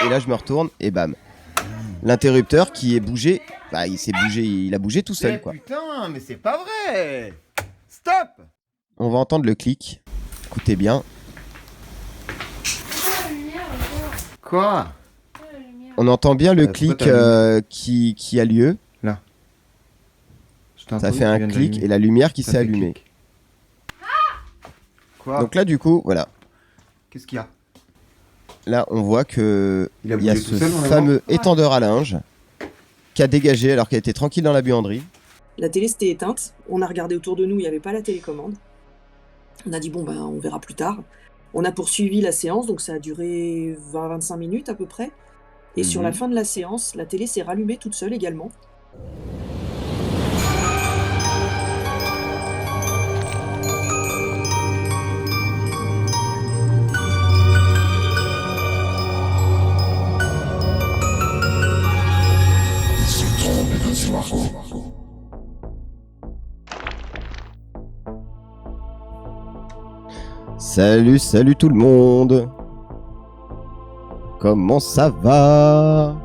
et là je me retourne et bam. L'interrupteur qui est bougé, bah il a bougé tout seul quoi. Putain, mais c'est pas vrai. Stop. On va entendre le clic. Écoutez bien. Quoi? On entend bien le Pourquoi clic t'as qui a lieu. Là. Ça fait un clic et la lumière qui s'est allumée. Quoi? Donc là du coup, voilà. Qu'est-ce qu'il y a? Là on voit que Il a il y a bougé ce tout seul, on a fameux étendeur à linge qui a dégagé alors qu'elle était tranquille dans la buanderie. La télé s'était éteinte, on a regardé autour de nous, il n'y avait pas la télécommande. On a dit bon ben on verra plus tard. On a poursuivi la séance, donc ça a duré 20-25 minutes à peu près. Et sur la fin de la séance, la télé s'est rallumée toute seule également. Salut tout le monde. Comment ça va?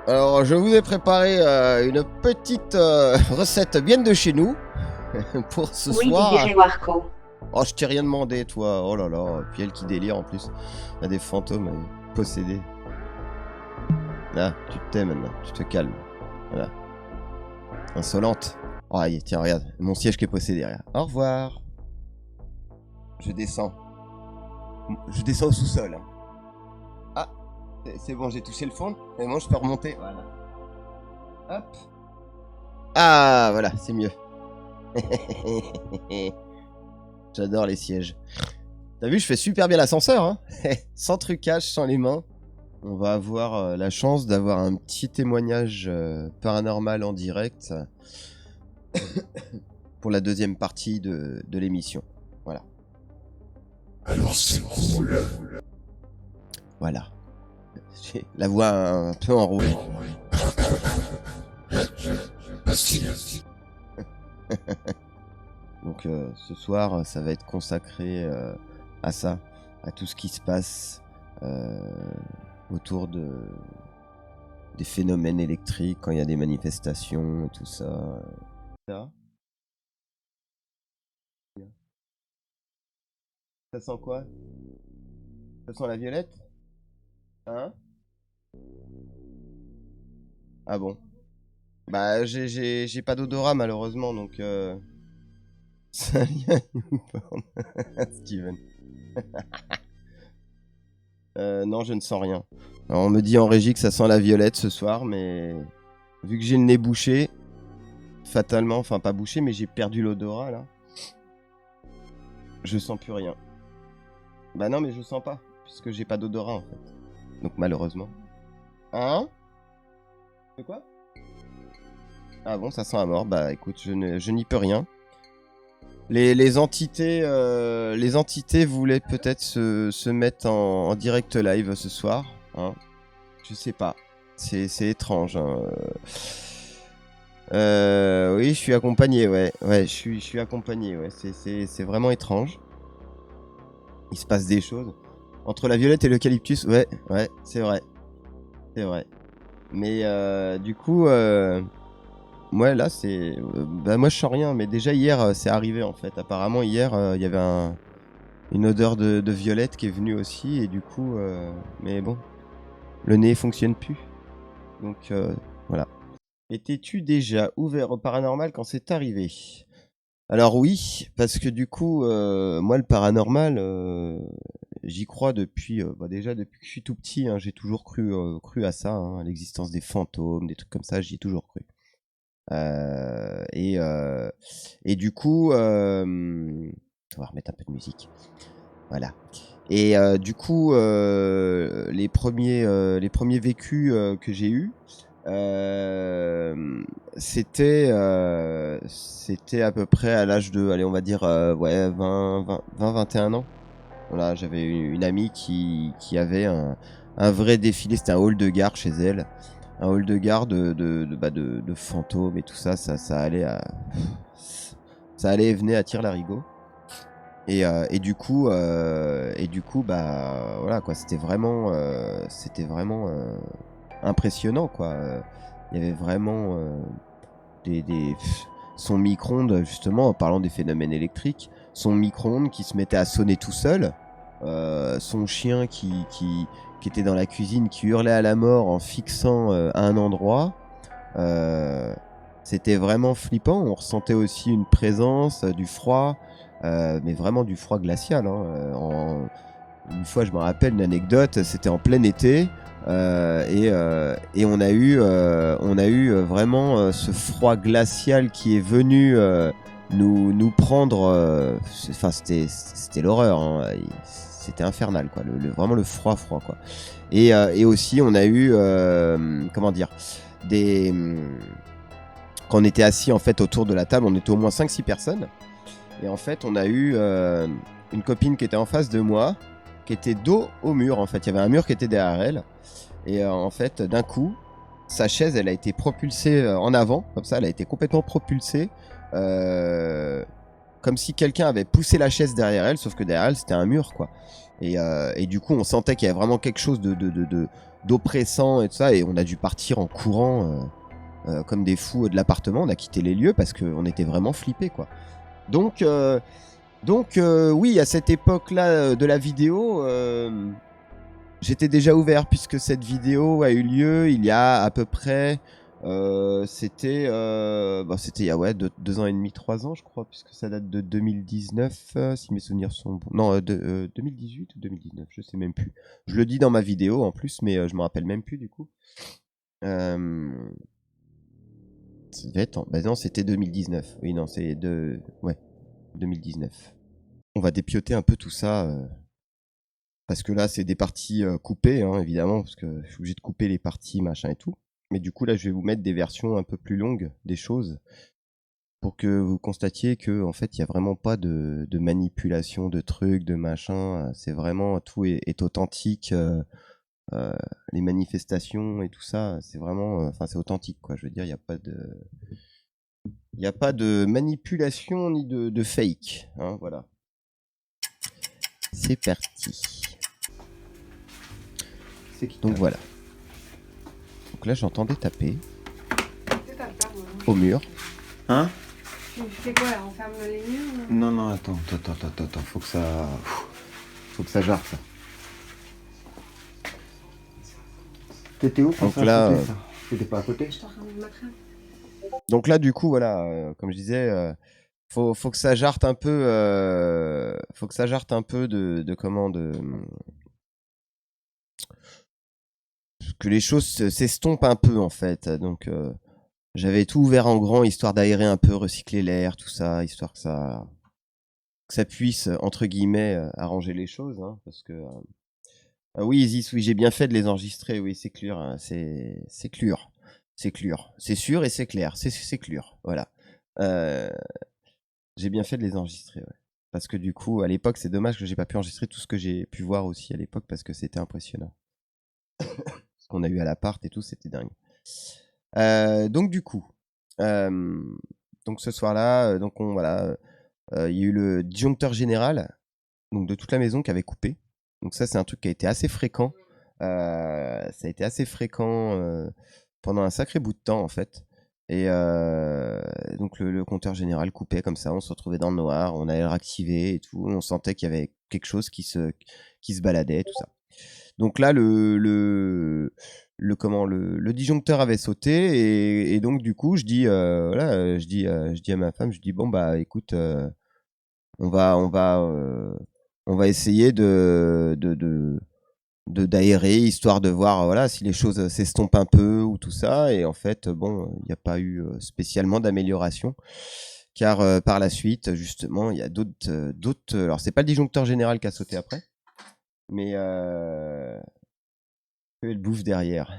Alors je vous ai préparé une petite recette bien de chez nous pour ce soir. Oui, Warco. Oh, je t'ai rien demandé, toi. Oh là là. Puis elle qui délire en plus. Il y a des fantômes possédés. Là, tu te tais maintenant. Tu te calmes. Voilà. Insolente. Oh, tiens, regarde. Mon siège qui est possédé. Regarde. Au revoir. Je descends. Je descends au sous-sol. Hein. Ah, c'est bon, j'ai touché le fond. Et moi, je peux remonter. Voilà. Hop. Ah, voilà, c'est mieux. J'adore les sièges. T'as vu, je fais super bien l'ascenseur, hein. Sans trucage, sans les mains. On va avoir la chance d'avoir un petit témoignage paranormal en direct pour la deuxième partie de l'émission. Voilà. Alors c'est cool. Voilà. J'ai la voix un peu enrouée. Donc ce soir, ça va être consacré à ça, à tout ce qui se passe autour des phénomènes électriques, quand il y a des manifestations et tout ça. Ça sent quoi? Ça sent la violette? Hein? Ah bon? Bah j'ai pas d'odorat malheureusement donc ça vient nous prendre. Steven. Non, je ne sens rien. Alors, on me dit en régie que ça sent la violette ce soir, mais vu que j'ai le nez bouché, fatalement, enfin pas bouché, mais j'ai perdu l'odorat là. Je sens plus rien. Bah non, mais je sens pas, puisque j'ai pas d'odorat en fait. Donc malheureusement. Hein? C'est quoi? Ah bon, ça sent la mort. Bah écoute, je n'y peux rien. Les entités voulaient peut-être se mettre en direct live ce soir. Hein, je sais pas. C'est étrange. Hein. Oui, je suis accompagné. Ouais, je suis accompagné. Ouais, c'est vraiment étrange. Il se passe des choses entre la violette et l'eucalyptus. Ouais, c'est vrai. C'est vrai. Mais du coup. Ouais, là, c'est... bah, moi, je sens rien, mais déjà, hier, c'est arrivé, en fait. Apparemment, hier, il y avait une odeur de violette qui est venue aussi, et du coup... mais bon, le nez fonctionne plus. Donc, voilà. Étais-tu déjà ouvert au paranormal quand c'est arrivé? Alors oui, parce que du coup, moi, le paranormal, j'y crois depuis... déjà, depuis que je suis tout petit, hein, j'ai toujours cru à ça, hein, à l'existence des fantômes, des trucs comme ça, j'y ai toujours cru. Et du coup, on va remettre un peu de musique. Voilà. Et du coup, les premiers vécus que j'ai eus, c'était à peu près à l'âge de, allez, on va dire, 21 ans. Voilà, j'avais une amie qui avait un vrai défilé, c'était un hall de gare chez elle. Un hall de gare de fantômes et tout ça, ça allait et venait à Tire-Larigot. Et du coup, bah voilà quoi, c'était vraiment impressionnant quoi. Il y avait vraiment son micro-ondes, justement, en parlant des phénomènes électriques, son micro-ondes qui se mettait à sonner tout seul, son chien qui était dans la cuisine, qui hurlait à la mort en fixant à un endroit. C'était vraiment flippant. On ressentait aussi une présence, du froid, mais vraiment du froid glacial. Une fois, je me rappelle une anecdote, c'était en plein été. Et on a eu vraiment ce froid glacial qui est venu nous prendre. Enfin, c'était l'horreur. Hein. C'était infernal, quoi. Vraiment le froid, quoi. Et aussi, on a eu, comment dire, quand on était assis en fait autour de la table, on était au moins 5-6 personnes. Et en fait, on a eu une copine qui était en face de moi, qui était dos au mur. En fait, il y avait un mur qui était derrière elle. Et en fait, d'un coup, sa chaise, elle a été propulsée en avant, comme ça, elle a été complètement propulsée, comme si quelqu'un avait poussé la chaise derrière elle, sauf que derrière elle, c'était un mur, quoi. Et du coup, on sentait qu'il y avait vraiment quelque chose d'oppressant et tout ça, et on a dû partir en courant comme des fous de l'appartement. On a quitté les lieux parce qu'on était vraiment flippés, quoi. Donc, oui, à cette époque-là de la vidéo, j'étais déjà ouvert puisque cette vidéo a eu lieu il y a à peu près, c'était il y a 2 ans et demi, 3 ans, je crois, puisque ça date de 2019, si mes souvenirs sont bons. Non, 2018 ou 2019, je sais même plus. Je le dis dans ma vidéo en plus, mais je me rappelle même plus du coup. Ça devait être non, c'était 2019. Oui, non, c'est 2019. On va dépioter un peu tout ça, parce que là, c'est des parties coupées, hein, évidemment, parce que je suis obligé de couper les parties, machin et tout. Mais du coup, là, je vais vous mettre des versions un peu plus longues des choses, pour que vous constatiez que, en fait, il n'y a vraiment pas de manipulation de trucs, de machin. C'est vraiment, tout est authentique. Les manifestations et tout ça, c'est vraiment, c'est authentique, quoi. Je veux dire, il n'y a pas de manipulation ni de fake, hein, voilà. C'est parti. Donc voilà. Donc là, j'entendais taper au mur. Hein? Tu fais quoi là? On ferme les murs ou... Non, attends. Faut que ça jarre, ça. T'étais où quand Donc ça a là, sauté, ça? T'étais pas à côté? Je t'en de matraque. Donc là, du coup, voilà, comme je disais, faut que ça jarte un peu, de comment, que les choses s'estompent un peu, en fait. Donc, j'avais tout ouvert en grand, histoire d'aérer un peu, recycler l'air, tout ça, histoire que ça puisse, entre guillemets, arranger les choses, hein, parce que... oui, Isis, oui, j'ai bien fait de les enregistrer, oui, c'est clair, hein, c'est clair. C'est clair. C'est sûr et c'est clair. C'est clair. Voilà. J'ai bien fait de les enregistrer, ouais. Parce que du coup, à l'époque, c'est dommage que j'ai pas pu enregistrer tout ce que j'ai pu voir aussi à l'époque, parce que c'était impressionnant. Ce qu'on a eu à l'appart et tout, c'était dingue. Donc du coup, donc ce soir-là, voilà, il y a eu le disjoncteur général, donc de toute la maison, qui avait coupé. Donc ça, c'est un truc qui a été assez fréquent. Ça a été assez fréquent pendant un sacré bout de temps, en fait. Et donc le compteur général coupait comme ça, on se retrouvait dans le noir, on allait le réactiver et tout, on sentait qu'il y avait quelque chose qui se baladait, tout ça. Donc là, le disjoncteur avait sauté, et donc du coup, je dis à ma femme, je dis bon bah écoute, on va essayer d'aérer, histoire de voir, voilà, si les choses s'estompent un peu ou tout ça. Et en fait, bon, il n'y a pas eu spécialement d'amélioration, car par la suite, justement, il y a d'autres. Alors, c'est pas le disjoncteur général qui a sauté après, mais le bouffe derrière.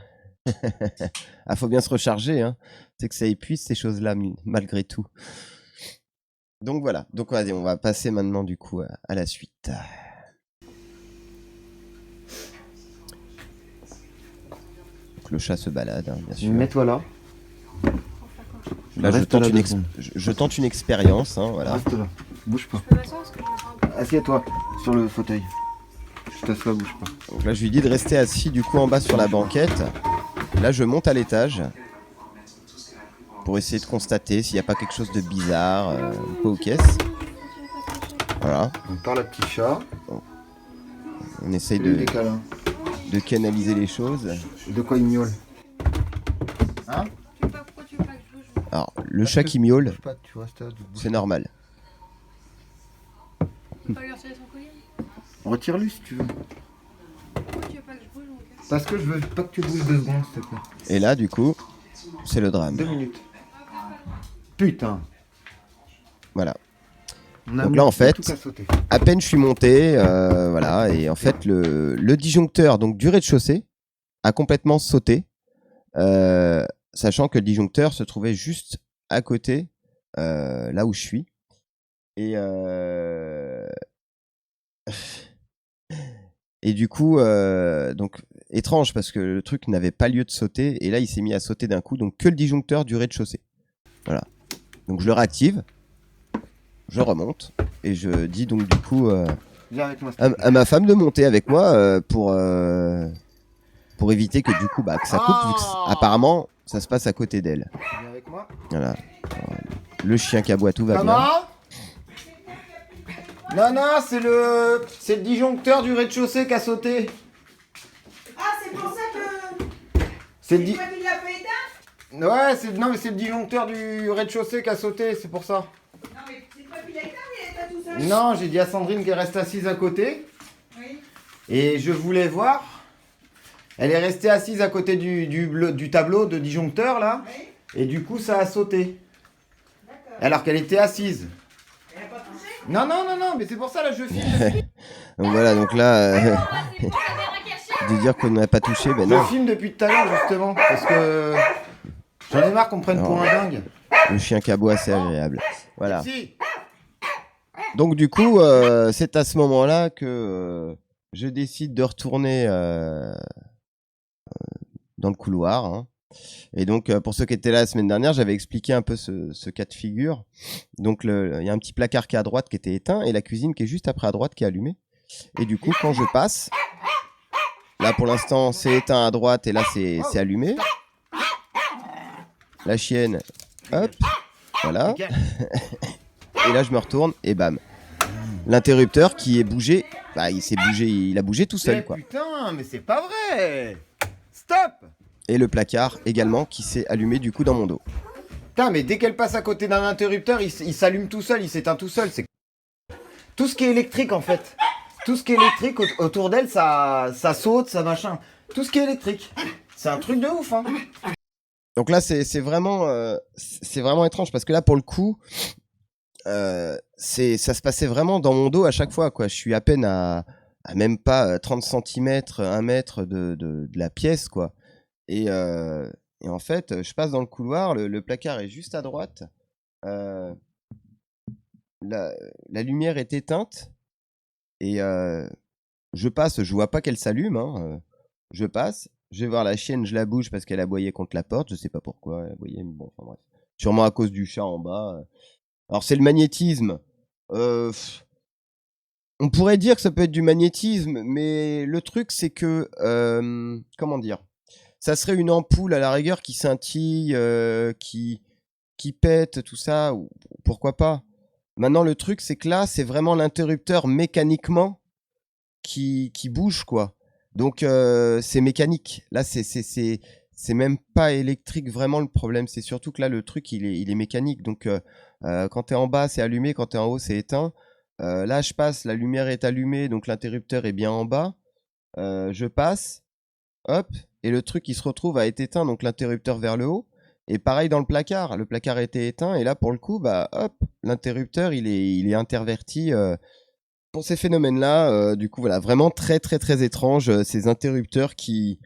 Ah, faut bien se recharger, hein. C'est que ça épuise ces choses-là, malgré tout. Donc voilà. Donc vas-y, on va passer maintenant du coup à la suite. Le chat se balade, hein, bien sûr. Mets-toi là. Là, Reste là 2 secondes. je tente une expérience, hein, voilà. Reste là. Bouge pas. Je peux m'asseoir parce que je me sens un peu... Assieds-toi sur le fauteuil. Je t'assois, bouge pas. Donc là, je lui dis de rester assis du coup en bas sur la banquette. Là, je monte à l'étage pour essayer de constater s'il n'y a pas quelque chose de bizarre ou quoi aux caisses. Voilà. On parle à petit chat. On essaye Des câlins. de canaliser les choses. De quoi il miaule? Hein? Pourquoi tu veux pas que je bouge? Alors, le chat qui miaule, Bouge pas, tu restes là, bouge. c'est normal. Tu peux pas lui retirer son collier? Retire-lui si tu veux. Pourquoi tu veux pas que je bouge, mon gars? Parce que je veux pas que tu bouges 2 secondes, s'il te plaît. Et là, du coup, c'est le drame. 2 minutes. Putain. Voilà. On a Donc mis là, en tout fait, qu'à sauter. à peine je suis monté, voilà, et en fait, le disjoncteur donc du rez-de-chaussée a complètement sauté, sachant que le disjoncteur se trouvait juste à côté, là où je suis. Et, et du coup, donc étrange parce que le truc n'avait pas lieu de sauter, et là, il s'est mis à sauter d'un coup, donc que le disjoncteur du rez-de-chaussée. Voilà. Donc je le réactive. Je remonte et je dis donc du coup Viens avec moi. à ma femme de monter avec moi pour éviter que du coup que ça coupe vu que apparemment ça se passe à côté d'elle. Viens avec moi. Voilà. Le chien qui aboie, tout va bien. Maman? Non, c'est le disjoncteur du rez-de-chaussée qui a sauté. Ah, c'est pour ça que. C'est C'est le toi qui l'as fait éteindre? Ouais, c'est le disjoncteur du rez-de-chaussée qui a sauté, c'est pour ça. Non, mais c'est toi qui l'as éteint, mais il est pas tout seul. Non, j'ai dit à Sandrine qu'elle reste assise à côté. Oui. Et je voulais voir. Elle est restée assise à côté du tableau de disjoncteur là. Oui. Et du coup, ça a sauté. D'accord. Alors qu'elle était assise. Elle a pas touché? Non, mais c'est pour ça là, je filme. Donc voilà, donc là de dire qu'on n'a pas touché, ben Je non. filme depuis tout à l'heure justement. Parce que j'en ai marre qu'on me prenne pour un dingue. Le chien qui aboie, c'est agréable. Voilà. Si. Donc du coup, c'est à ce moment-là que je décide de retourner dans le couloir. Hein. Et donc, pour ceux qui étaient là la semaine dernière, j'avais expliqué un peu ce cas de figure. Donc, il y a un petit placard qui est à droite qui était éteint et la cuisine qui est juste après à droite qui est allumée. Et du coup, quand je passe, là pour l'instant, c'est éteint à droite et là, c'est allumé. La chienne, hop, voilà. Et là, je me retourne et bam. L'interrupteur qui est bougé, il a bougé tout seul, quoi. Putain, mais c'est pas vrai. Stop. Et le placard également qui s'est allumé du coup dans mon dos. Putain, mais dès qu'elle passe à côté d'un interrupteur, il s'allume tout seul, il s'éteint tout seul. C'est tout ce qui est électrique en fait. Tout ce qui est électrique autour d'elle, ça saute, ça machin. Tout ce qui est électrique. C'est un truc de ouf, hein. Donc là, c'est vraiment étrange parce que là, pour le coup, ça se passait vraiment dans mon dos à chaque fois, quoi. Je suis à peine à même pas 30 cm, 1 mètre de la pièce, quoi. Et en fait, je passe dans le couloir, le placard est juste à droite. La lumière est éteinte et je passe, je vois pas qu'elle s'allume. Hein, je passe, je vais voir la chienne, je la bouge parce qu'elle aboyait contre la porte. Je sais pas pourquoi elle aboyait, mais bon, enfin bref. Sûrement à cause du chat en bas. Alors c'est le magnétisme. On pourrait dire que ça peut être du magnétisme, mais le truc c'est que comment dire, ça serait une ampoule à la rigueur qui scintille, qui pète, tout ça, ou pourquoi pas. Maintenant le truc c'est que là c'est vraiment l'interrupteur mécaniquement qui bouge, quoi. Donc c'est mécanique. Là c'est même pas électrique vraiment le problème. C'est surtout que là le truc il est mécanique. Donc quand t'es en bas c'est allumé, quand t'es en haut c'est éteint. Là je passe, la lumière est allumée, donc l'interrupteur est bien en bas. Je passe, hop, et le truc il se retrouve à être éteint, donc l'interrupteur vers le haut. Et pareil dans le placard était éteint, et là pour le coup, bah hop, l'interrupteur il est interverti. Pour ces phénomènes-là, du coup voilà, vraiment très très très étrange, ces interrupteurs qui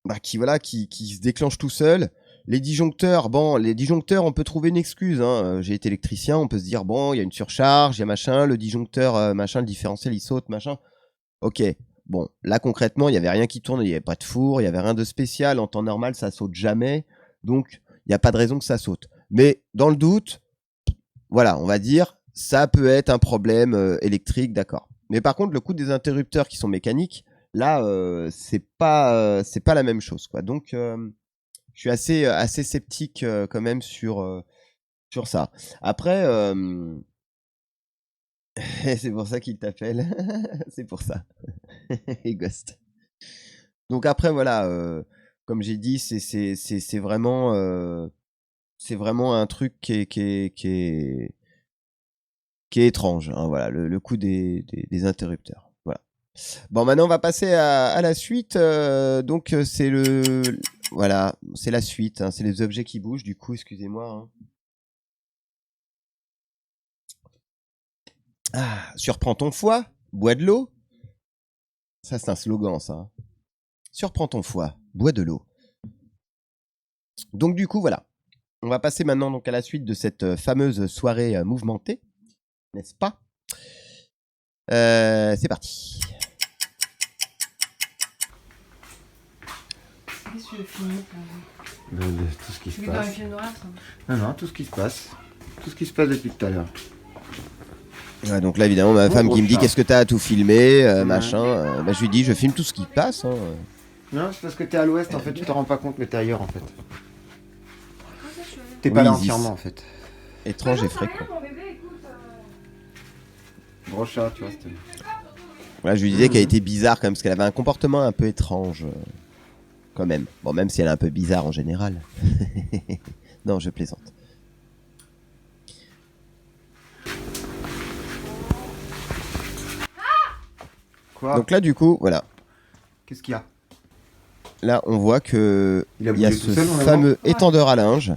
se déclenchent tout seuls. Les disjoncteurs, on peut trouver une excuse. Hein. J'ai été électricien, on peut se dire, bon, il y a une surcharge, il y a machin, le disjoncteur, machin, le différentiel, il saute, machin. Ok, bon, là concrètement, il n'y avait rien qui tourne, il n'y avait pas de four, il n'y avait rien de spécial. En temps normal, ça saute jamais. Donc, il n'y a pas de raison que ça saute. Mais dans le doute, voilà, on va dire, ça peut être un problème électrique, d'accord. Mais par contre, le coup des interrupteurs qui sont mécaniques, là, c'est pas la même chose, quoi. Donc, je suis assez sceptique quand même sur ça. Après, c'est pour ça qu'il t'appelle. C'est pour ça. Et Ghost. Donc après, voilà, comme j'ai dit, c'est vraiment un truc qui est étrange, hein, voilà, le coup des interrupteurs. Voilà. Bon, maintenant on va passer à la suite. Donc voilà, c'est la suite. Hein, c'est les objets qui bougent. Du coup, excusez-moi. Hein. Ah, surprends ton foie, bois de l'eau. Ça, c'est un slogan, ça. Hein. Surprends ton foie, bois de l'eau. Donc du coup, voilà. On va passer maintenant donc à la suite de cette fameuse soirée mouvementée, n'est-ce pas? C'est parti. Qu'est-ce que tu filmes Tout ce qui se Tu es dans un passe. film noir, ça? Non, tout ce qui se passe. Tout ce qui se passe depuis tout à l'heure. Ouais, donc là, évidemment, ma femme qui me dit chat. qu'est-ce que t'as à tout filmer, Ouais. machin. Bah, je lui dis, je filme tout ce qui passe. Hein. Non, c'est parce que t'es à l'ouest, en fait, tu t'en rends pas compte, mais t'es ailleurs, en fait. Comment ça, je suis allée? T'es pas Oui, là Isis. entièrement, en fait. Étrange Ah et non, ça fréquent. rien, mon bébé, écoute. Gros chat, tu vois, c'était... Voilà, je lui disais qu'elle était bizarre quand même, parce qu'elle avait un comportement un peu étrange. Quand même. Bon, même si elle est un peu bizarre en général. Non, je plaisante. Quoi? Donc là, du coup, voilà. Qu'est-ce qu'il y a? Là, on voit que Il a il y a bougé tout ce seul, on a fameux Ouais. étendeur à linge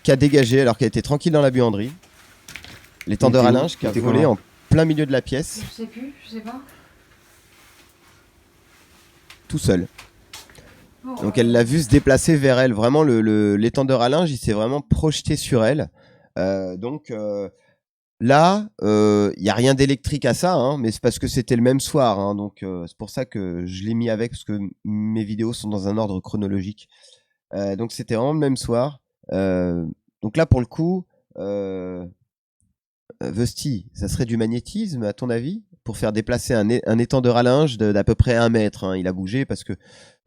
qui a dégagé alors qu'elle était tranquille dans la buanderie. L'étendeur Il à était où? linge qui a Il était volé comment en plein milieu de la pièce, Je sais plus, je sais pas. tout seul. Bon, Donc elle l'a vu se déplacer vers elle. Vraiment, l'étendeur à linge, il s'est vraiment projeté sur elle. Donc là, il n'y a rien d'électrique à ça, hein, mais c'est parce que c'était le même soir. Hein, donc c'est pour ça que je l'ai mis avec, parce que mes vidéos sont dans un ordre chronologique. Donc c'était vraiment le même soir. Donc là, pour le coup, Vesti, ça serait du magnétisme, à ton avis, pour faire déplacer un étendeur à linge d'à peu près 1 mètre. Hein. Il a bougé parce que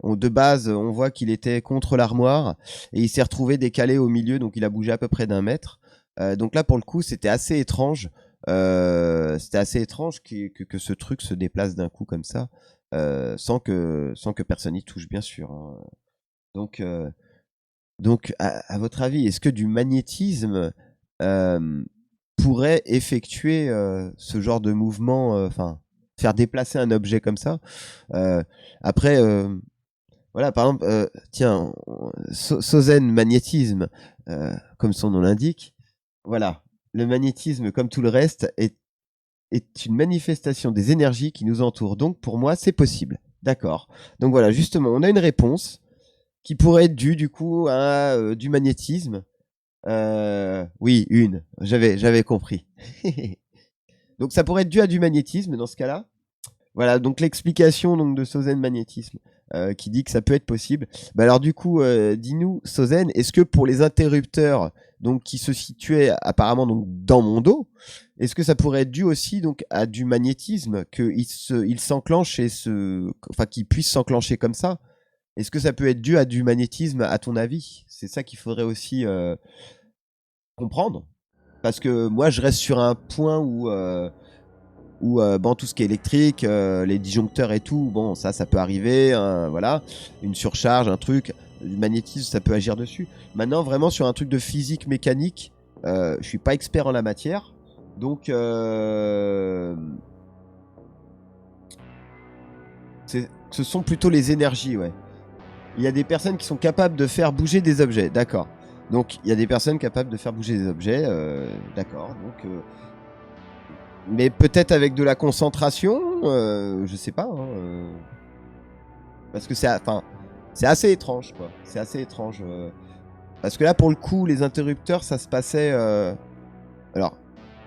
de base, on voit qu'il était contre l'armoire et il s'est retrouvé décalé au milieu, donc il a bougé à peu près d'1 mètre. Donc là, pour le coup, c'était assez étrange. C'était assez étrange que ce truc se déplace d'un coup comme ça, sans que personne n'y touche, bien sûr. Hein. Donc à votre avis, est-ce que du magnétisme pourrait effectuer ce genre de mouvement, enfin, faire déplacer un objet comme ça? Après, voilà, par exemple, tiens, Sozen magnétisme, comme son nom l'indique, voilà, le magnétisme, comme tout le reste, est une manifestation des énergies qui nous entourent. Donc, pour moi, c'est possible. D'accord. Donc voilà, justement, on a une réponse qui pourrait être due, du coup, à du magnétisme. Oui, j'avais compris. Donc, ça pourrait être dû à du magnétisme dans ce cas-là. Voilà, donc l'explication donc, de Sozen magnétisme qui dit que ça peut être possible. Bah alors du coup, dis-nous, Sozen, est-ce que pour les interrupteurs donc, qui se situaient apparemment donc, dans mon dos, est-ce que ça pourrait être dû aussi donc, à du magnétisme, qu'il s'enclenche et qu'il puisse s'enclencher comme ça? Est-ce que ça peut être dû à du magnétisme, à ton avis? C'est ça qu'il faudrait aussi comprendre. Parce que moi, je reste sur un point où bon, tout ce qui est électrique, les disjoncteurs et tout, bon, ça peut arriver, voilà, une surcharge, un truc, du magnétisme, ça peut agir dessus. Maintenant, vraiment sur un truc de physique mécanique, je suis pas expert en la matière, donc ce sont plutôt les énergies, ouais. Il y a des personnes qui sont capables de faire bouger des objets, d'accord. Donc il y a des personnes capables de faire bouger des objets, d'accord. Donc mais peut-être avec de la concentration, je sais pas. Hein, parce que c'est assez étrange, quoi. C'est assez étrange. Parce que là, pour le coup, les interrupteurs, ça se passait. Alors,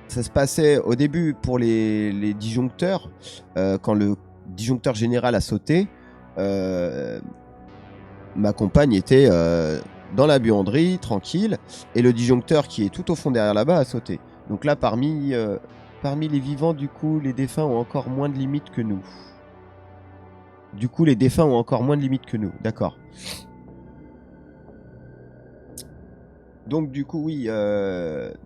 ça se passait au début pour les disjoncteurs, quand le disjoncteur général a sauté. Ma compagne était dans la buanderie, tranquille, et le disjoncteur qui est tout au fond derrière là-bas a sauté. Donc là, parmi les vivants, du coup, les défunts ont encore moins de limites que nous. Du coup, les défunts ont encore moins de limites que nous. D'accord. Donc du coup, oui.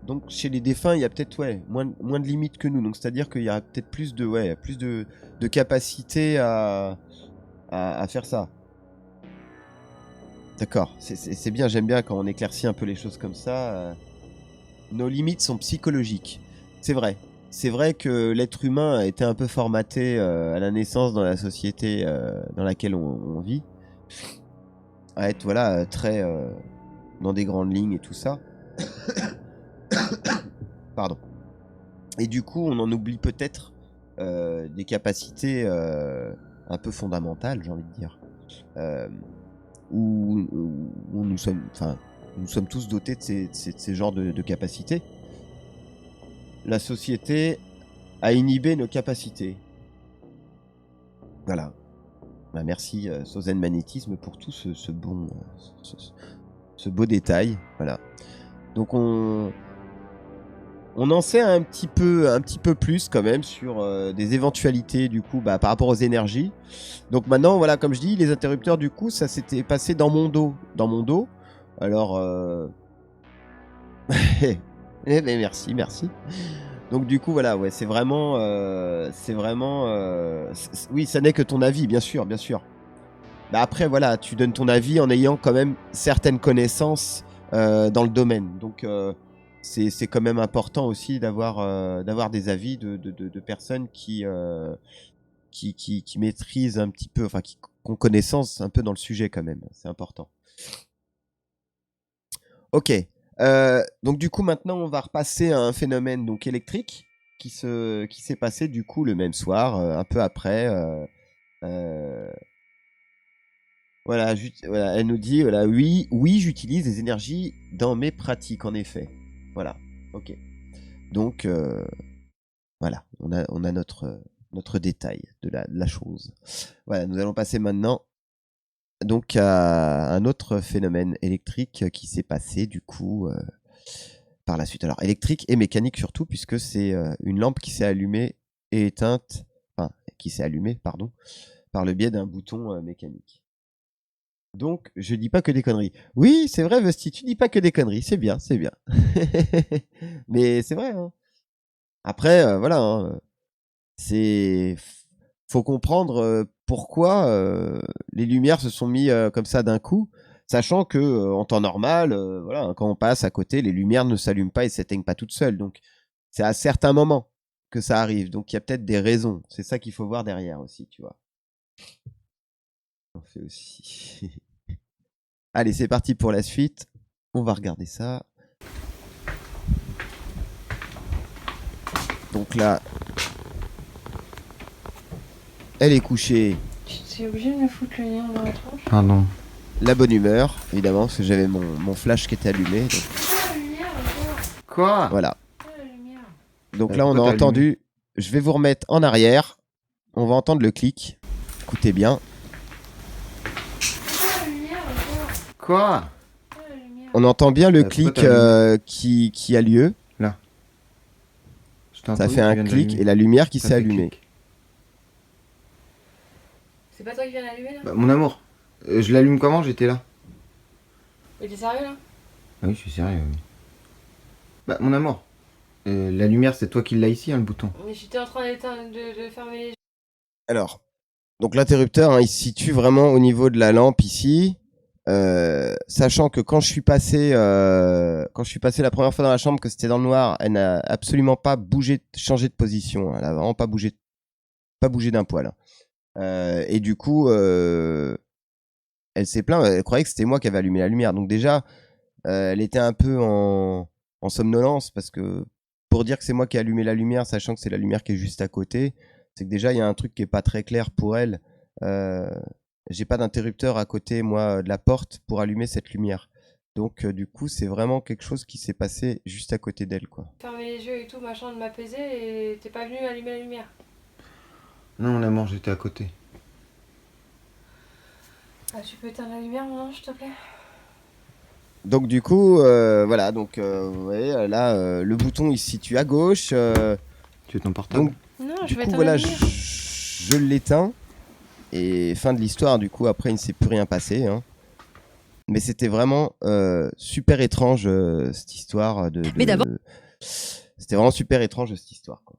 Donc chez les défunts, il y a peut-être moins de limites que nous. Donc c'est-à-dire qu'il y a peut-être plus de capacité à faire ça. D'accord. C'est bien. J'aime bien quand on éclaircit un peu les choses comme ça. Nos limites sont psychologiques. C'est vrai. C'est vrai que l'être humain a été un peu formaté à la naissance dans la société dans laquelle on vit. À être voilà très dans des grandes lignes et tout ça. Pardon. Et du coup, on en oublie peut-être des capacités un peu fondamentales, j'ai envie de dire. Où nous sommes tous dotés de ces genres de capacités. La société a inhibé nos capacités. Voilà. Bah, merci Sozen Magnétisme pour tout ce beau détail. Voilà. Donc on en sait un petit peu plus quand même sur des éventualités du coup par rapport aux énergies. Donc maintenant voilà, comme je dis, les interrupteurs du coup ça s'était passé dans mon dos. Alors mais merci. Donc du coup voilà, ouais, c'est vraiment oui, ça n'est que ton avis, bien sûr. Bah, après voilà, tu donnes ton avis en ayant quand même certaines connaissances dans le domaine. Donc c'est quand même important aussi d'avoir des avis de personnes qui maîtrisent un petit peu, enfin qui ont connaissance un peu dans le sujet quand même. C'est important. Ok. Donc du coup maintenant on va repasser à un phénomène donc électrique qui s'est passé du coup le même soir, un peu après. Voilà, voilà, elle nous dit voilà, oui, j'utilise des énergies dans mes pratiques en effet. Voilà. Ok. Donc voilà, on a notre détail de la chose. Voilà, nous allons passer maintenant donc à un autre phénomène électrique qui s'est passé du coup par la suite. Alors électrique et mécanique surtout puisque c'est une lampe qui s'est allumée et éteinte, enfin qui s'est allumée pardon, par le biais d'un bouton mécanique. Donc je dis pas que des conneries. Oui, c'est vrai Vesti, tu dis pas que des conneries, c'est bien. Mais c'est vrai hein. Après voilà hein, c'est faut comprendre pourquoi les lumières se sont mis comme ça d'un coup, sachant que en temps normal, voilà, hein, quand on passe à côté, les lumières ne s'allument pas et s'éteignent pas toutes seules. Donc c'est à certains moments que ça arrive. Donc il y a peut-être des raisons. C'est ça qu'il faut voir derrière aussi, tu vois. On fait aussi. Allez, c'est parti pour la suite. On va regarder ça. Donc là, elle est couchée. Tu es obligé de me foutre le lien dans la tronche. Pardon. La bonne humeur, évidemment, parce que j'avais mon flash qui était allumé. Donc Ah, la lumière, encore. Quoi? voilà. Ah, la lumière. Donc là, on a pourquoi t'as entendu. Je vais vous remettre en arrière. On va entendre le clic. Écoutez bien. Ah, la lumière, encore. Quoi? Ah, la lumière. On entend bien le Pourquoi clic t'as qui a lieu. Je t'ai Ça entendu, fait tu un viens de clic l'allumer. et la lumière qui Ça s'est fait allumée. clic. C'est pas toi qui viens d'allumer là? Bah, mon amour, je l'allume comment? J'étais là. Mais t'es sérieux là? Ah oui, je suis sérieux. Oui. Bah, mon amour, la lumière, c'est toi qui l'as ici, hein, le bouton. Mais j'étais en train de fermer les yeux. Alors, donc l'interrupteur, hein, il se situe vraiment au niveau de la lampe ici. Sachant que quand je suis passé la première fois dans la chambre, que c'était dans le noir, elle n'a absolument pas changé de position. Elle a vraiment pas bougé d'un poil. Et du coup, elle s'est plainte. Elle croyait que c'était moi qui avais allumé la lumière. Donc déjà, elle était un peu en somnolence parce que pour dire que c'est moi qui ai allumé la lumière, sachant que c'est la lumière qui est juste à côté, c'est que déjà il y a un truc qui est pas très clair pour elle. J'ai pas d'interrupteur à côté moi de la porte pour allumer cette lumière. Donc du coup, c'est vraiment quelque chose qui s'est passé juste à côté d'elle quoi. Fermer les yeux et tout, machin, de m'apaiser et t'es pas venu allumer la lumière. Non, mon amour, j'étais à côté. Ah, tu peux éteindre la lumière maintenant, s'il te plaît? Donc du coup, voilà, donc vous voyez, là, le bouton il se situe à gauche. Tu veux ton portable? Donc Non, je du vais coup, t'en voilà, venir. je l'éteins. Et fin de l'histoire, du coup, après il ne s'est plus rien passé. Hein. Mais c'était vraiment super étrange cette histoire Mais d'abord- C'était vraiment super étrange cette histoire, quoi.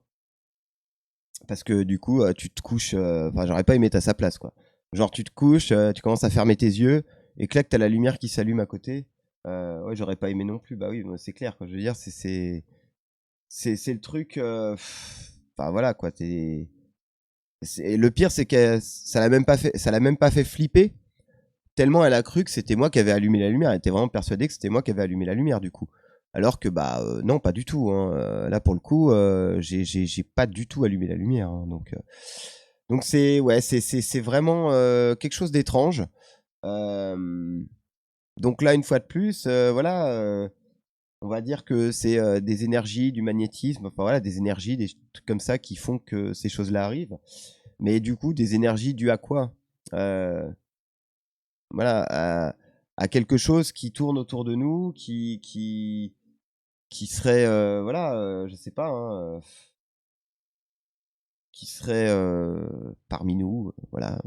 Parce que du coup, tu te couches. Enfin, j'aurais pas aimé être à sa place, quoi. Genre, tu te couches, tu commences à fermer tes yeux, et clac, t'as la lumière qui s'allume à côté. Ouais, j'aurais pas aimé non plus. Bah oui, c'est clair, quoi. Je veux dire, c'est le truc. Enfin voilà, quoi. Le pire, c'est que ça l'a même pas fait flipper. Tellement elle a cru que c'était moi qui avais allumé la lumière. Elle était vraiment persuadée que c'était moi qui avais allumé la lumière, du coup. Alors que bah non, pas du tout. Hein. Là pour le coup, j'ai pas du tout allumé la lumière. Hein. Donc c'est vraiment quelque chose d'étrange. Euh, donc là une fois de plus, voilà, on va dire que c'est des énergies, du magnétisme, enfin voilà, des énergies, des trucs comme ça qui font que ces choses-là arrivent. Mais du coup, des énergies dues à quoi? Voilà, à quelque chose qui tourne autour de nous, qui serait, voilà, je sais pas, hein, qui serait parmi nous, voilà,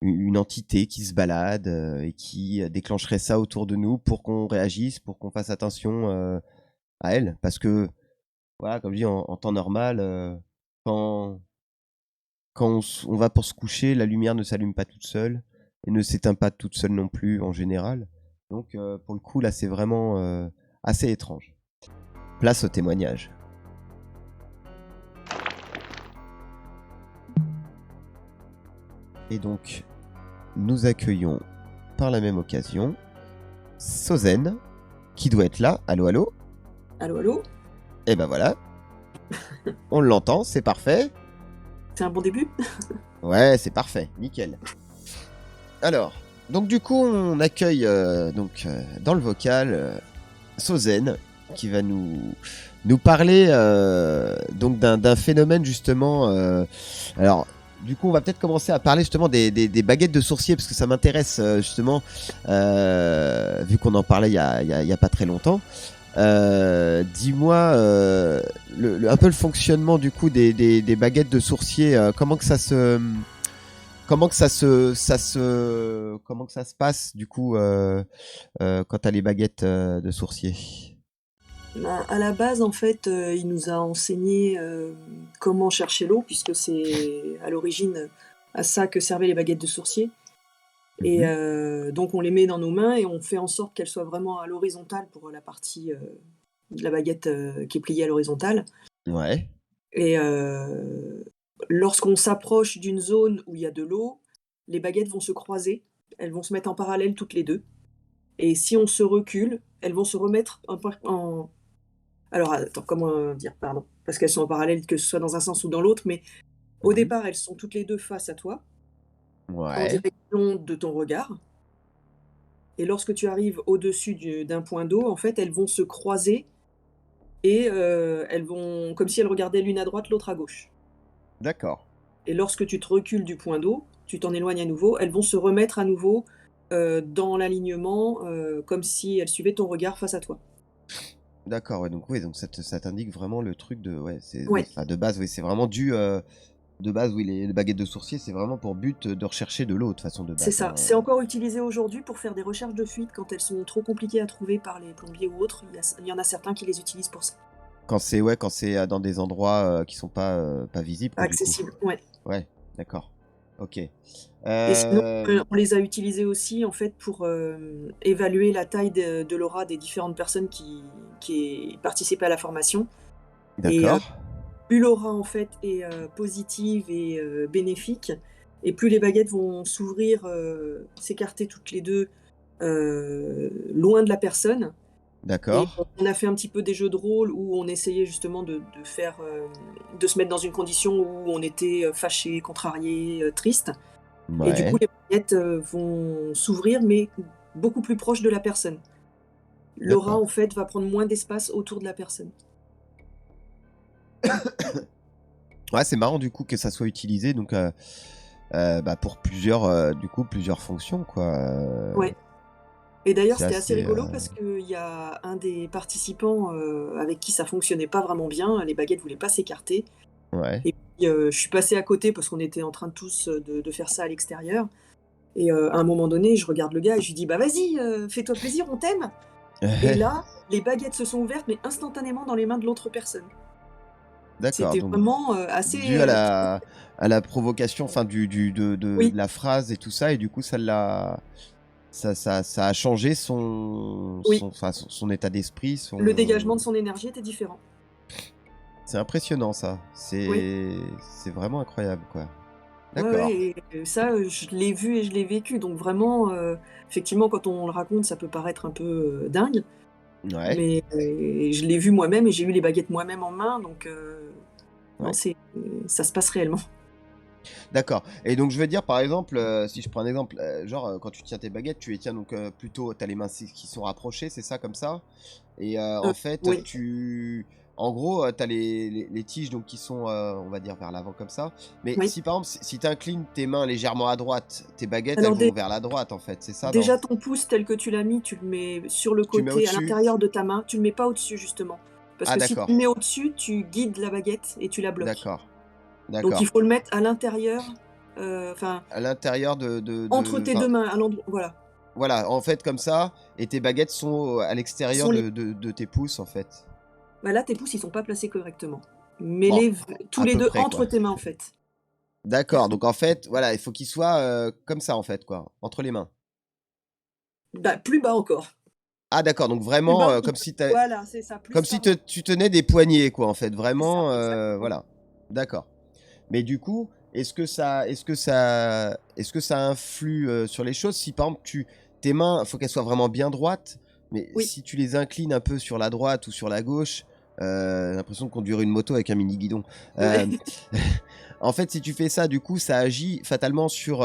une entité qui se balade et qui déclencherait ça autour de nous pour qu'on réagisse, pour qu'on fasse attention à elle. Parce que, voilà, comme je dis, en temps normal, quand, on va pour se coucher, la lumière ne s'allume pas toute seule et ne s'éteint pas toute seule non plus en général. Donc, pour le coup, là, c'est vraiment assez étrange. Place au témoignage. Et donc, nous accueillons par la même occasion Sozen, qui doit être là. Allô, allô? Allô, allô? Et ben voilà. On l'entend, c'est parfait. C'est un bon début? Ouais, c'est parfait, nickel. Alors, donc du coup, on accueille dans le vocal Sozen, qui va nous parler donc d'un phénomène justement. Alors, du coup, on va peut-être commencer à parler justement des baguettes de sourcier, parce que ça m'intéresse justement, vu qu'on en parlait il y a pas très longtemps. Dis-moi un peu le fonctionnement du coup des baguettes de sourcier. Comment que ça se passe du coup quand t'as les baguettes de sourcier? Ben, à la base, en fait, il nous a enseigné comment chercher l'eau, puisque c'est à l'origine à ça que servaient les baguettes de sourcier. Et donc on les met dans nos mains et on fait en sorte qu'elles soient vraiment à l'horizontale pour la partie de la baguette qui est pliée à l'horizontale. Ouais. Et lorsqu'on s'approche d'une zone où il y a de l'eau, les baguettes vont se croiser, elles vont se mettre en parallèle toutes les deux. Et si on se recule, elles vont se remettre en... Alors attends, comment dire, pardon, parce qu'elles sont en parallèle que ce soit dans un sens ou dans l'autre, mais au départ elles sont toutes les deux face à toi, en Ouais. direction de ton regard. Et lorsque tu arrives au-dessus d'un point d'eau, en fait, elles vont se croiser et elles vont, comme si elles regardaient l'une à droite, l'autre à gauche. D'accord. Et lorsque tu te recules du point d'eau, tu t'en éloignes à nouveau, elles vont se remettre à nouveau dans l'alignement, comme si elles suivaient ton regard face à toi. D'accord, ouais, donc oui, donc ça t'indique vraiment le truc de, ouais, c'est, oui, Ouais. enfin, de base, oui, c'est vraiment de base, oui, les baguettes de sourcier, c'est vraiment pour but de rechercher de l'eau, de façon de C'est base. ça. Hein. C'est encore utilisé aujourd'hui pour faire des recherches de fuite quand elles sont trop compliquées à trouver par les plombiers ou autres. Il y en a certains qui les utilisent pour ça. Quand c'est, dans des endroits qui sont pas visibles, quoi, du coup. Accessible, ouais. Ouais, d'accord. Ok. Et sinon, on les a utilisés aussi en fait pour évaluer la taille de l'aura des différentes personnes qui participaient à la formation. Et D'accord. plus l'aura en fait est positive et bénéfique, et plus les baguettes vont s'ouvrir, s'écarter toutes les deux loin de la personne. Et D'accord. on a fait un petit peu des jeux de rôle où on essayait justement de faire, de se mettre dans une condition où on était fâché, contrarié, triste. Et du coup, Ouais. les baguettes vont s'ouvrir, mais beaucoup plus proche de la personne. L'aura, D'accord. en fait, va prendre moins d'espace autour de la personne. Ouais, c'est marrant du coup que ça soit utilisé donc bah, pour plusieurs fonctions quoi. Ouais. Et d'ailleurs, C'est c'était assez assez. rigolo parce qu'il y a un des participants avec qui ça fonctionnait pas vraiment bien, les baguettes voulaient pas s'écarter. Ouais. Et puis je suis passée à côté parce qu'on était en train de tous de faire ça à l'extérieur. Et à un moment donné, je regarde le gars et je lui dis bah vas-y, fais-toi plaisir, on t'aime. Et là, les baguettes se sont ouvertes, mais instantanément dans les mains de l'autre personne. D'accord. C'était Donc vraiment dû assez. à la provocation, enfin de Oui, la phrase et tout ça, et du coup ça a changé oui. son état d'esprit, Le dégagement de son énergie était différent. C'est impressionnant ça. Oui. C'est vraiment incroyable quoi. Ouais, D'accord. ouais, et ça, je l'ai vu et je l'ai vécu. Donc vraiment, effectivement, quand on le raconte, ça peut paraître un peu dingue, Ouais. mais je l'ai vu moi-même et j'ai eu les baguettes moi-même en main, donc non, Ouais. ça se passe réellement. D'accord. Et donc je veux dire par exemple, si je prends un exemple, genre quand tu tiens tes baguettes, tu les tiens donc plutôt, t'as les mains qui sont rapprochées, c'est ça comme ça? Et en fait, Oui, en gros, t'as les tiges donc qui sont, on va dire vers l'avant comme ça. Mais oui. si par exemple, si tu inclines tes mains légèrement à droite, tes baguettes elles Alors vont vers la droite en fait, c'est ça, non? déjà ton pouce tel que tu l'as mis, tu le mets sur le Tu mets côté, à au-dessus? l'intérieur de ta main, tu le mets pas au-dessus justement. Parce Ah que si tu d'accord, le mets au-dessus, tu guides la baguette et tu la bloques. d'accord, Donc il d'accord. faut le mettre à l'intérieur, enfin, À l'intérieur entre tes enfin, 2 mains, à l'endroit voilà. voilà, en fait comme ça, et tes baguettes sont à l'extérieur Sont les de tes pouces en fait. Bah là, tes pouces, ils sont pas placés correctement. Bon, Mets-les tous à les peu 2 près entre quoi. tes mains, en fait. D'accord, donc en fait, voilà, il faut qu'ils soient comme ça en fait quoi, entre les mains. Bah, plus bas encore. Ah d'accord, donc Plus vraiment bas un petit peu. Voilà, c'est ça, comme plus si par là. tu tenais des poignets quoi en fait, C'est ça, vraiment, exactement. voilà. D'accord. Mais du coup, est-ce que ça influe sur les choses si par exemple tes mains, faut qu'elles soient vraiment bien droites, mais Oui, si tu les inclines un peu sur la droite ou sur la gauche, j'ai l'impression de conduire une moto avec un mini guidon. ouais, Euh, En fait, si tu fais ça, du coup, ça agit fatalement sur.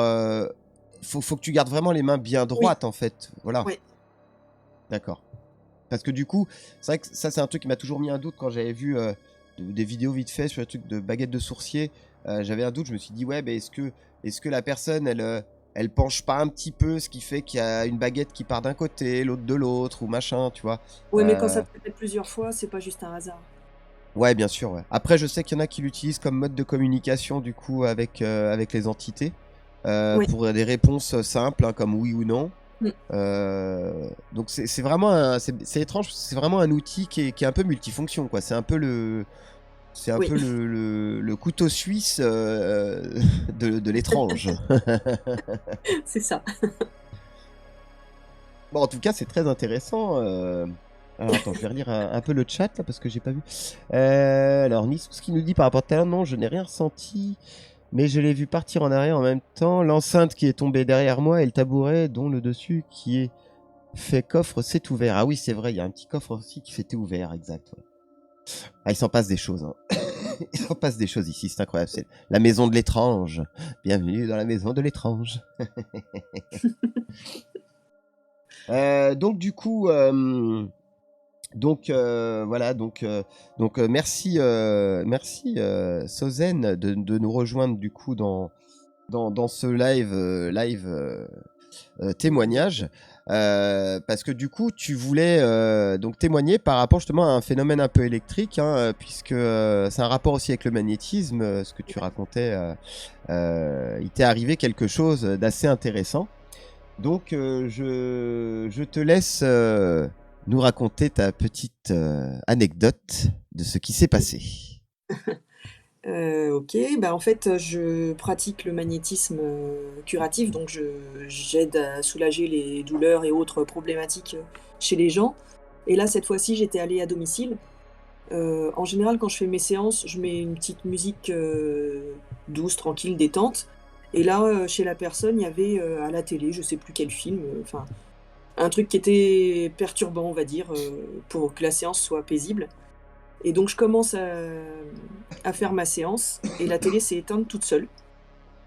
Faut que tu gardes vraiment les mains bien oui, droites, en fait. Voilà, ouais. d'accord. Parce que du coup, c'est vrai que ça, c'est un truc qui m'a toujours mis un doute quand j'avais vu des vidéos vite fait sur le truc de baguette de sourcier. J'avais un doute, je me suis dit, ouais, bah, est-ce que la personne, elle penche pas un petit peu, ce qui fait qu'il y a une baguette qui part d'un côté, l'autre de l'autre, ou machin, tu vois. Oui, mais quand ça Euh, se répète plusieurs fois, c'est pas juste un hasard. Ouais, bien sûr, ouais. Après, je sais qu'il y en a qui l'utilisent comme mode de communication, du coup, avec les entités, Oui. pour des réponses simples, hein, comme oui ou non. Mmh. Donc c'est vraiment c'est étrange, c'est vraiment un outil qui est un peu multifonction, quoi. C'est un Oui, peu le couteau suisse de l'étrange. c'est ça. Bon, en tout cas, c'est très intéressant. Alors attends, je vais relire un peu le chat là parce que j'ai pas vu. Alors Nice, ce qu'il nous dit par rapport à talent, non, je n'ai rien ressenti, mais je l'ai vu partir en arrière en même temps. L'enceinte qui est tombée derrière moi et le tabouret dont le dessus qui est fait coffre s'est ouvert. Ah oui, c'est vrai, il y a un petit coffre aussi qui s'était ouvert, exact. Ouais. Ah, il s'en passe des choses. Hein. Il s'en passe des choses ici, c'est incroyable. C'est la maison de l'étrange. Bienvenue dans la maison de l'étrange. Donc du coup, voilà, merci, merci Sozen de nous rejoindre du coup dans ce live témoignage, parce que du coup tu voulais donc témoigner par rapport justement à un phénomène un peu électrique, hein, puisque c'est un rapport aussi avec le magnétisme, ce que tu racontais, il t'est arrivé quelque chose d'assez intéressant. Donc je te laisse nous raconter ta petite anecdote de ce qui s'est passé. OK, bah, en fait, je pratique le magnétisme, curatif, donc j'aide à soulager les douleurs et autres problématiques, chez les gens. Et là, cette fois-ci, j'étais allée à domicile. En général, quand je fais mes séances, je mets une petite musique, douce, tranquille, détente. Et là, chez la personne, il y avait, à la télé, je sais plus quel film, enfin, un truc qui était perturbant, on va dire, pour que la séance soit paisible. Et donc je commence à faire ma séance et la télé s'est éteinte toute seule.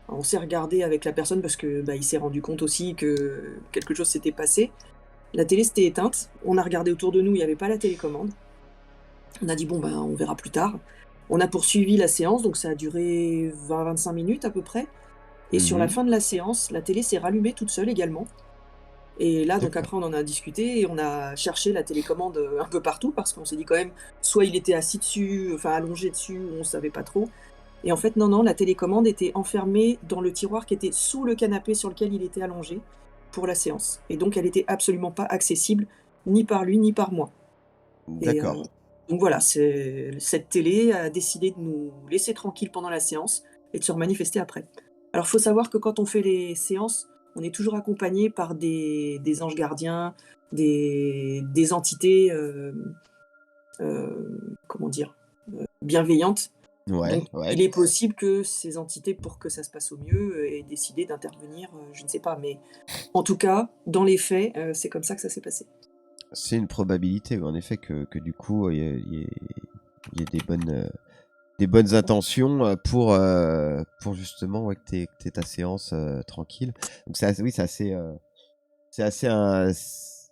Alors, on s'est regardé avec la personne parce que, bah, il s'est rendu compte aussi que quelque chose s'était passé. La télé s'était éteinte, on a regardé autour de nous, il y avait pas la télécommande. On a dit: «Bon, ben, on verra plus tard». On a poursuivi la séance, donc ça a duré 20-25 minutes à peu près, et sur la Mhm. fin de la séance, la télé s'est rallumée toute seule également, Et là, donc D'accord. après, on en a discuté et on a cherché la télécommande un peu partout parce qu'on s'est dit quand même, soit il était assis dessus, enfin allongé dessus, ou on savait pas trop. Et en fait, non, non, la télécommande était enfermée dans le tiroir qui était sous le canapé sur lequel il était allongé pour la séance. Et donc, elle était absolument pas accessible, ni par lui, ni par moi. Et D'accord. donc voilà, cette télé a décidé de nous laisser tranquilles pendant la séance et de se remanifester après. Alors, faut savoir que quand on fait les séances, on est toujours accompagné par des anges gardiens, des entités, comment dire? Bienveillantes. Ouais, Donc ouais. il est possible que ces entités, pour que ça se passe au mieux, aient décidé d'intervenir, je ne sais pas. Mais en tout cas, dans les faits, c'est comme ça que ça s'est passé. C'est une probabilité, en effet, que du coup, il y ait des bonnes intentions pour justement ouais, que t'aies ta séance tranquille. Donc oui, c'est assez,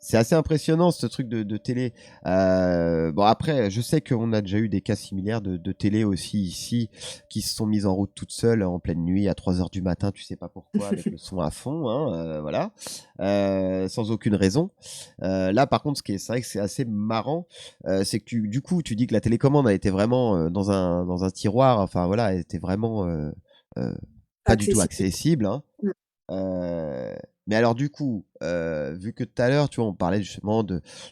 c'est assez impressionnant ce truc de télé. Bon après, je sais qu'on a déjà eu des cas similaires de télé aussi ici qui se sont mises en route toutes seules en pleine nuit à 3 heures du matin, tu sais pas pourquoi, avec le son à fond, hein, voilà, sans aucune raison. Là par contre, c'est vrai que c'est assez marrant, c'est que du coup tu dis que la télécommande a été vraiment dans un tiroir, enfin voilà, elle était vraiment euh, pas du tout Accessible. accessible, hein. Mmh. Euh, mais alors du coup, vu que tout à l'heure, tu vois, on parlait justement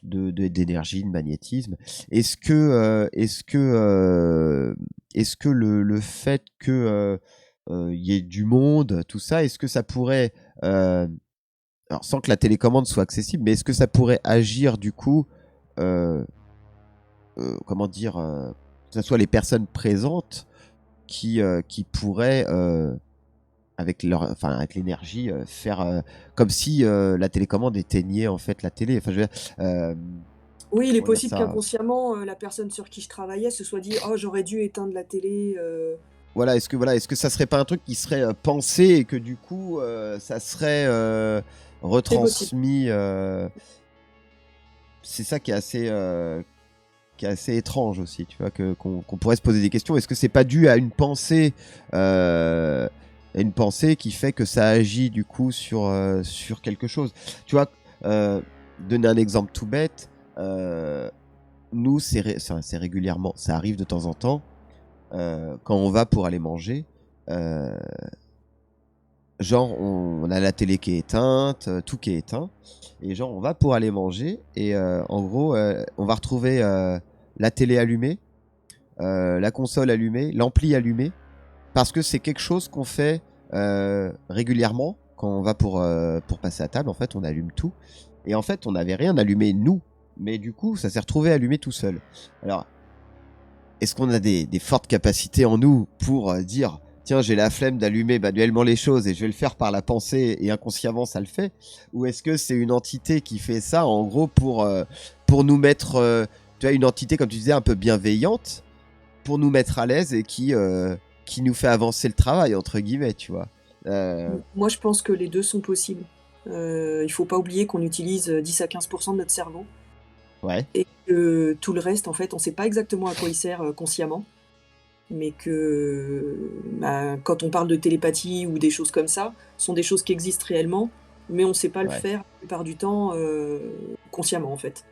d'énergie, de magnétisme, est-ce que le fait que y ait du monde, tout ça, est-ce que ça pourrait, euh, alors sans que la télécommande soit accessible, mais est-ce que ça pourrait agir du coup, euh, comment dire, que ce soit les personnes présentes qui pourraient avec avec l'énergie, faire comme si la télécommande éteignait en fait la télé. Enfin, je veux dire, Oui, il est comment dire possible ça? qu'inconsciemment, la personne sur qui je travaillais se soit dit: «Oh, j'aurais dû éteindre la télé», Voilà, est-ce que ça serait pas un truc qui serait pensé et que du coup, ça serait c'est possible. retransmis. C'est ça qui est assez étrange aussi, tu vois, qu'on pourrait se poser des questions. Est-ce que c'est pas dû à une pensée qui fait que ça agit du coup sur quelque chose? Tu vois, donner un exemple tout bête, nous, c'est régulièrement, ça arrive de temps en temps, quand on va pour aller manger, euh, genre on a la télé qui est éteinte, tout qui est éteint, et genre on va pour aller manger, et en gros, on va retrouver la télé allumée, la console allumée, l'ampli allumé, parce que c'est quelque chose qu'on fait régulièrement quand on va pour passer à table. En fait, on allume tout. Et en fait, on n'avait rien allumé, nous. Mais du coup, ça s'est retrouvé allumé tout seul. Alors, est-ce qu'on a des fortes capacités en nous pour dire, tiens, j'ai la flemme d'allumer manuellement les choses et je vais le faire par la pensée et inconsciemment ça le fait? Ou est-ce que c'est une entité qui fait ça, en gros, pour nous mettre, tu vois, une entité, comme tu disais, un peu bienveillante, pour nous mettre à l'aise et qui nous fait avancer le travail, entre guillemets, tu vois. Moi, je pense que les 2 sont possibles. Il faut pas oublier qu'on utilise, 10 à 15 de notre cerveau Ouais, et que tout le reste, en fait, on sait pas exactement à quoi il sert, consciemment, mais que, bah, quand on parle de télépathie ou des choses comme ça, sont des choses qui existent réellement, mais on sait pas le ouais, faire la plupart du temps, consciemment, en fait.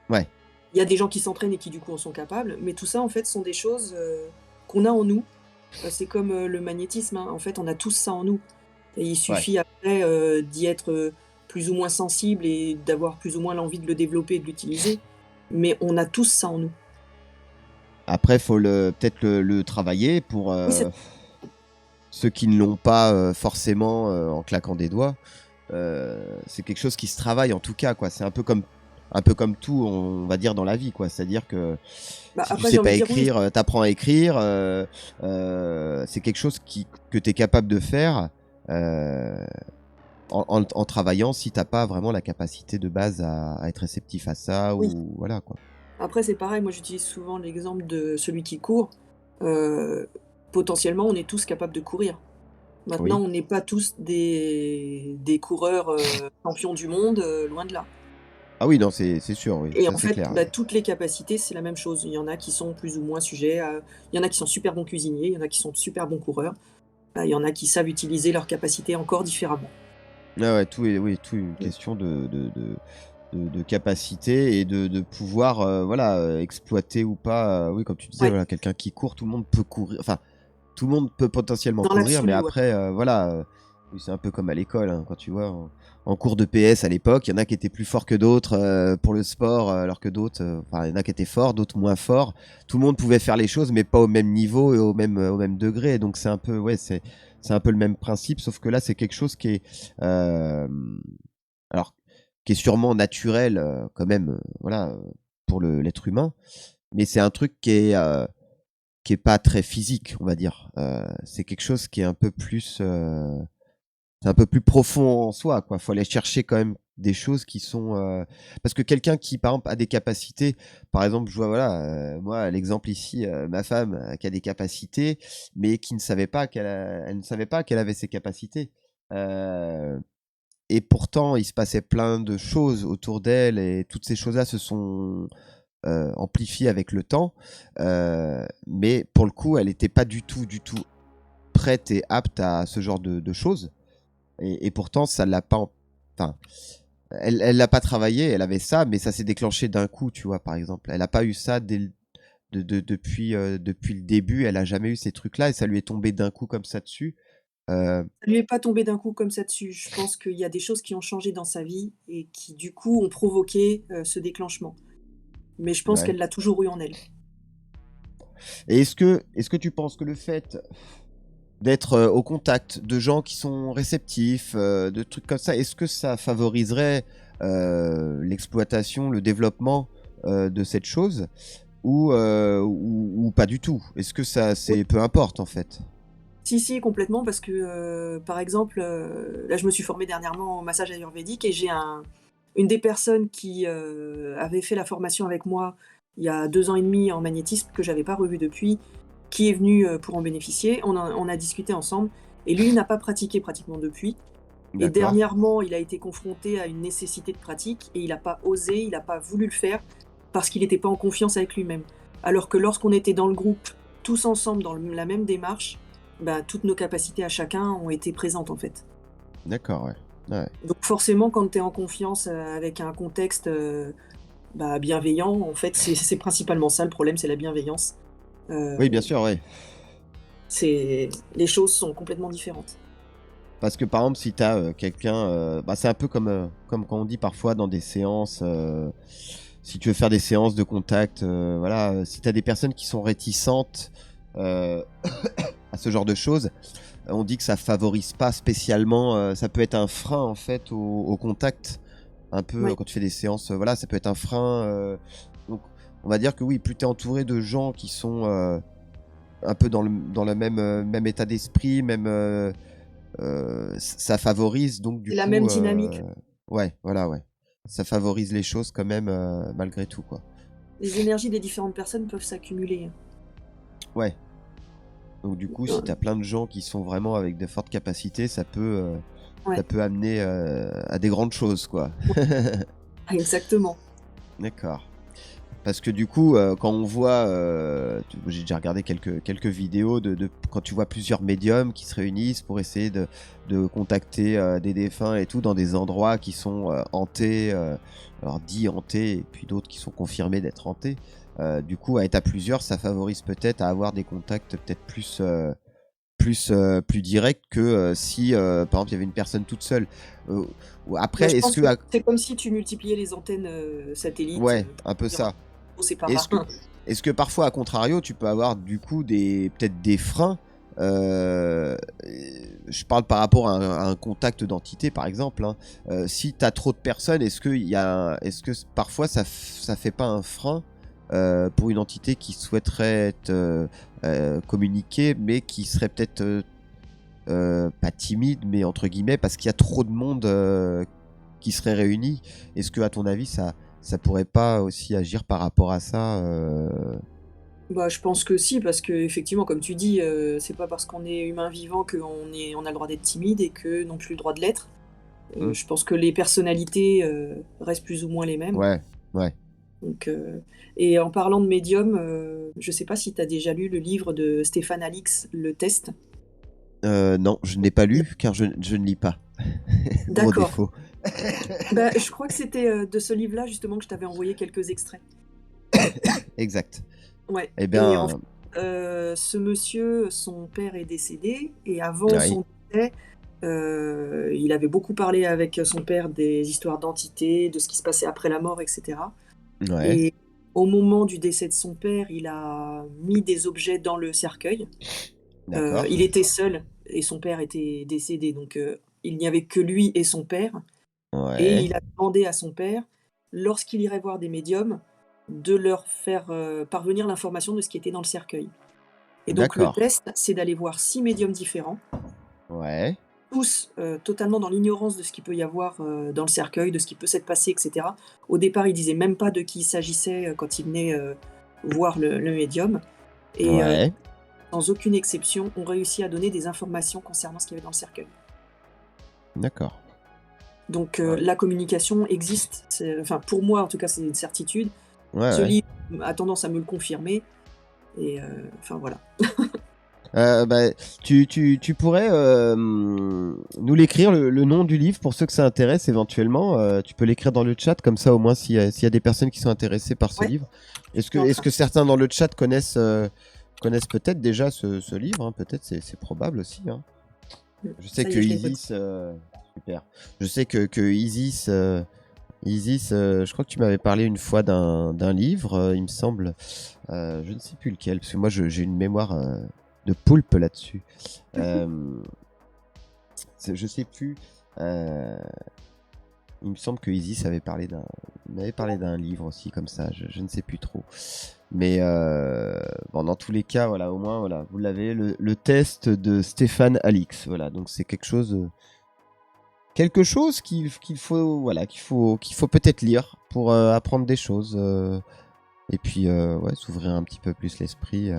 ouais, Il y a des gens qui s'entraînent et qui, du coup, en sont capables, mais tout ça, en fait, sont des choses, qu'on a en nous. C'est comme, le magnétisme, hein. En fait, on a tous ça en nous et il ouais. suffit après, d'y être, plus ou moins sensible et d'avoir plus ou moins l'envie de le développer et de l'utiliser, mais on a tous ça en nous. Après, faut peut-être le travailler pour Oui, c'est ceux qui ne l'ont pas forcément en claquant des doigts. C'est quelque chose qui se travaille en tout cas, quoi. C'est un peu comme tout, on va dire, dans la vie, quoi. C'est-à-dire que bah, si tu après, j'ai sais envie pas de dire oui. écrire, t'apprends à écrire. C'est quelque chose que tu es capable de faire en travaillant si t'as pas vraiment la capacité de base à être réceptif à ça, Oui. ou voilà, quoi. Après, c'est pareil, moi, j'utilise souvent l'exemple de celui qui court. Heu, Potentiellement, on est tous capables de courir. Maintenant, Oui. on n'est pas tous des coureurs, champions du monde, loin de là. Ah oui, non, c'est sûr, oui, Et ça en c'est fait, clair. bah, toutes les capacités, c'est la même chose. Il y en a qui sont plus ou moins sujets à il y en a qui sont super bons cuisiniers, il y en a qui sont super bons coureurs. Bah, il y en a qui savent utiliser leurs capacités encore différemment. Ouais, oui, tout est une question de capacité et de pouvoir voilà, exploiter ou pas. Oui, comme tu disais, Ouais, voilà, quelqu'un qui court, tout le monde peut courir. Enfin, tout le monde peut potentiellement dans courir, mais l'absolu, ouais. après, voilà, oui, c'est un peu comme à l'école, hein, quand tu vois, en cours de PS à l'époque, il y en a qui étaient plus forts que d'autres pour le sport, alors que d'autres, enfin, il y en a qui étaient forts, d'autres moins forts. Tout le monde pouvait faire les choses, mais pas au même niveau et au même degré. Donc c'est un peu, ouais, c'est un peu le même principe, sauf que là, c'est quelque chose qui est, euh, alors, qui est sûrement naturel quand même, voilà, pour l'être humain, mais c'est un truc qui est pas très physique, on va dire. C'est quelque chose qui est un peu plus, c'est un peu plus profond en soi, quoi. Faut aller chercher quand même des choses qui sont, parce que quelqu'un qui, par exemple, a des capacités, par exemple, je vois, voilà, moi, l'exemple ici, ma femme qui a des capacités, mais qui ne savait pas elle ne savait pas qu'elle avait ces capacités. Euh, et pourtant, il se passait plein de choses autour d'elle et toutes ces choses-là se sont amplifiées avec le temps. Mais pour le coup, elle n'était pas du tout prête et apte à ce genre de choses. Et pourtant, ça l'a pas. Enfin, elle l'a pas travaillé, elle avait ça, mais ça s'est déclenché d'un coup, tu vois, par exemple. Elle n'a pas eu ça depuis le début, elle a jamais eu ces trucs-là et ça lui est tombé d'un coup comme ça dessus. Euh, Ça lui est pas tombé d'un coup comme ça dessus. Je pense qu'il y a des choses qui ont changé dans sa vie et qui, du coup, ont provoqué, ce déclenchement. Mais je pense ouais. qu'elle l'a toujours eu en elle. Et est-ce que tu penses que le fait d'être au contact de gens qui sont réceptifs, de trucs comme ça, est-ce que ça favoriserait l'exploitation, le développement de cette chose ou pas du tout? Est-ce que ça, Oui. c'est peu importe en fait? Si, si, complètement, parce que, par exemple, là, je me suis formée dernièrement au massage ayurvédique et j'ai une des personnes qui, avait fait la formation avec moi il y a 2 ans et demi en magnétisme, que j'avais pas revu depuis, qui est venu, pour en bénéficier. On a discuté ensemble et lui n'a pas pratiqué pratiquement depuis et D'accord. dernièrement, il a été confronté à une nécessité de pratique et il a pas osé, il a pas voulu le faire parce qu'il était pas en confiance avec lui-même. Alors que lorsqu'on était dans le groupe, tous ensemble dans la même démarche, bah, toutes nos capacités à chacun ont été présentes, en fait. D'accord, ouais. Ouais. Donc forcément, quand tu es en confiance, avec un contexte, bah, bienveillant, en fait, c'est principalement ça le problème, c'est la bienveillance. Heu, Oui, bien sûr, oui. les choses sont complètement différentes. Parce que par exemple, si tu as quelqu'un, bah, c'est un peu comme quand on dit parfois dans des séances, si tu veux faire des séances de contact, voilà, si tu as des personnes qui sont réticentes euh, à ce genre de choses, on dit que ça favorise pas spécialement, ça peut être un frein en fait au contact, un peu Ouais. quand tu fais des séances, voilà, ça peut être un frein. Donc on va dire que oui, plus tu es entouré de gens qui sont un peu dans le même, même état d'esprit, même ça favorise donc du C'est la même coup, dynamique. ouais, voilà, ouais. Ça favorise les choses quand même malgré tout, quoi. Les énergies des différentes personnes peuvent s'accumuler. Ouais. Donc du coup, si Heu, t'as plein de gens qui sont vraiment avec de fortes capacités, ça ouais, peut amener à des grandes choses, quoi. exactement. D'accord. Parce que du coup, quand on voit, j'ai déjà regardé quelques vidéos quand tu vois plusieurs médiums qui se réunissent pour essayer de contacter des défunts et tout dans des endroits qui sont hantés, alors dits hantés, et puis d'autres qui sont confirmés d'être hantés. Du coup, à être à plusieurs, ça favorise peut-être à avoir des contacts peut-être plus directs que si, par exemple, il y avait une personne toute seule. Euh, Bah, Après, je est-ce pense que... que c'est comme si tu multipliais les antennes, satellites, Ouais, un pour peu dire: ça. «Oh, c'est pas Est-ce que, rare». est-ce que parfois, à contrario, tu peux avoir du coup peut-être des freins je parle par rapport à un contact d'entité, par exemple, hein. Si tu as trop de personnes, est-ce que parfois ça fait pas un frein pour une entité qui souhaiterait être communiquée, mais qui serait peut-être pas timide, mais entre guillemets, parce qu'il y a trop de monde qui serait réuni. Est-ce que, à ton avis, ça pourrait pas aussi agir par rapport à ça Bah, je pense que si, parce qu'effectivement, comme tu dis, c'est pas parce qu'on est humain vivant on a le droit d'être timide et que non plus le droit de l'être. Hmm. Je pense que les personnalités, restent plus ou moins les mêmes. Ouais, ouais. Donc, et en parlant de médium, je sais pas si tu as déjà lu le livre de Stéphane Alix, Le Test? Non, je n'ai pas lu car je ne lis pas. Gros D'accord. défaut. Bah, je crois que c'était de ce livre-là justement que je t'avais envoyé quelques extraits. Exact. Ouais. Eh Et en bien, fait, ce monsieur, son père est décédé et avant oui. son décès, il avait beaucoup parlé avec son père des histoires d'entités, de ce qui se passait après la mort, etc. Ouais, Et au moment du décès de son père, il a mis des objets dans le cercueil. d'accord. Il était seul et son père était décédé, donc il n'y avait que lui et son père. Et Ouais, il a demandé à son père, lorsqu'il irait voir des médiums, de leur faire parvenir l'information de ce qui était dans le cercueil. Et donc le d'accord. test, c'est d'aller voir 6 médiums différents, Ouais, tous totalement dans l'ignorance de ce qu'il peut y avoir dans le cercueil, de ce qui peut s'être passé, etc. Au départ, il disait même pas de qui il s'agissait quand il venait voir le médium. Et ouais, sans aucune exception, ont réussi à donner des informations concernant ce qu'il y avait dans le cercueil. d'accord. Donc Ouais, la communication existe, enfin pour moi en tout cas c'est une certitude. ouais, Ce ouais. livre a tendance à me le confirmer et enfin voilà. Bah, tu pourrais nous l'écrire le nom du livre pour ceux que ça intéresse éventuellement. Tu peux l'écrire dans le chat comme ça au moins s'il y a des personnes qui sont intéressées par ce Ouais, livre. je suis en Est-ce train. que certains dans le chat connaissent peut-être déjà ce livre, hein. Peut-être c'est probable aussi, hein. Je sais Ça y que est, je l'ai noté. Isis, super. Je sais que Isis, je crois que tu m'avais parlé une fois d'un livre, il me semble. Je ne sais plus lequel, parce que moi j'ai une mémoire de poulpe là-dessus. Euh, je sais plus. euh, il me semble que Isis m'avait parlé d'un livre aussi comme ça. Je ne sais plus trop. Mais bon, dans tous les cas, voilà, au moins, voilà, vous l'avez, le test de Stéphane Alix. Voilà, donc c'est quelque chose qu'il faut, voilà, qu'il faut peut-être lire pour apprendre des choses. Et puis, ouais, s'ouvrir un petit peu plus l'esprit.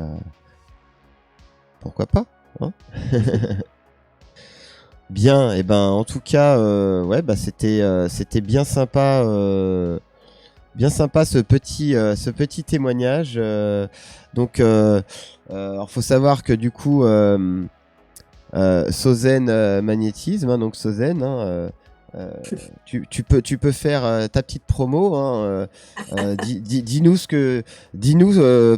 Pourquoi pas, hein. Bien, et ben en tout cas, ouais, bah c'était bien sympa ce petit témoignage. Donc, alors faut savoir que du coup, Sozen Magnétisme, hein, donc Sozen, hein, tu peux faire ta petite promo, hein, dis-nous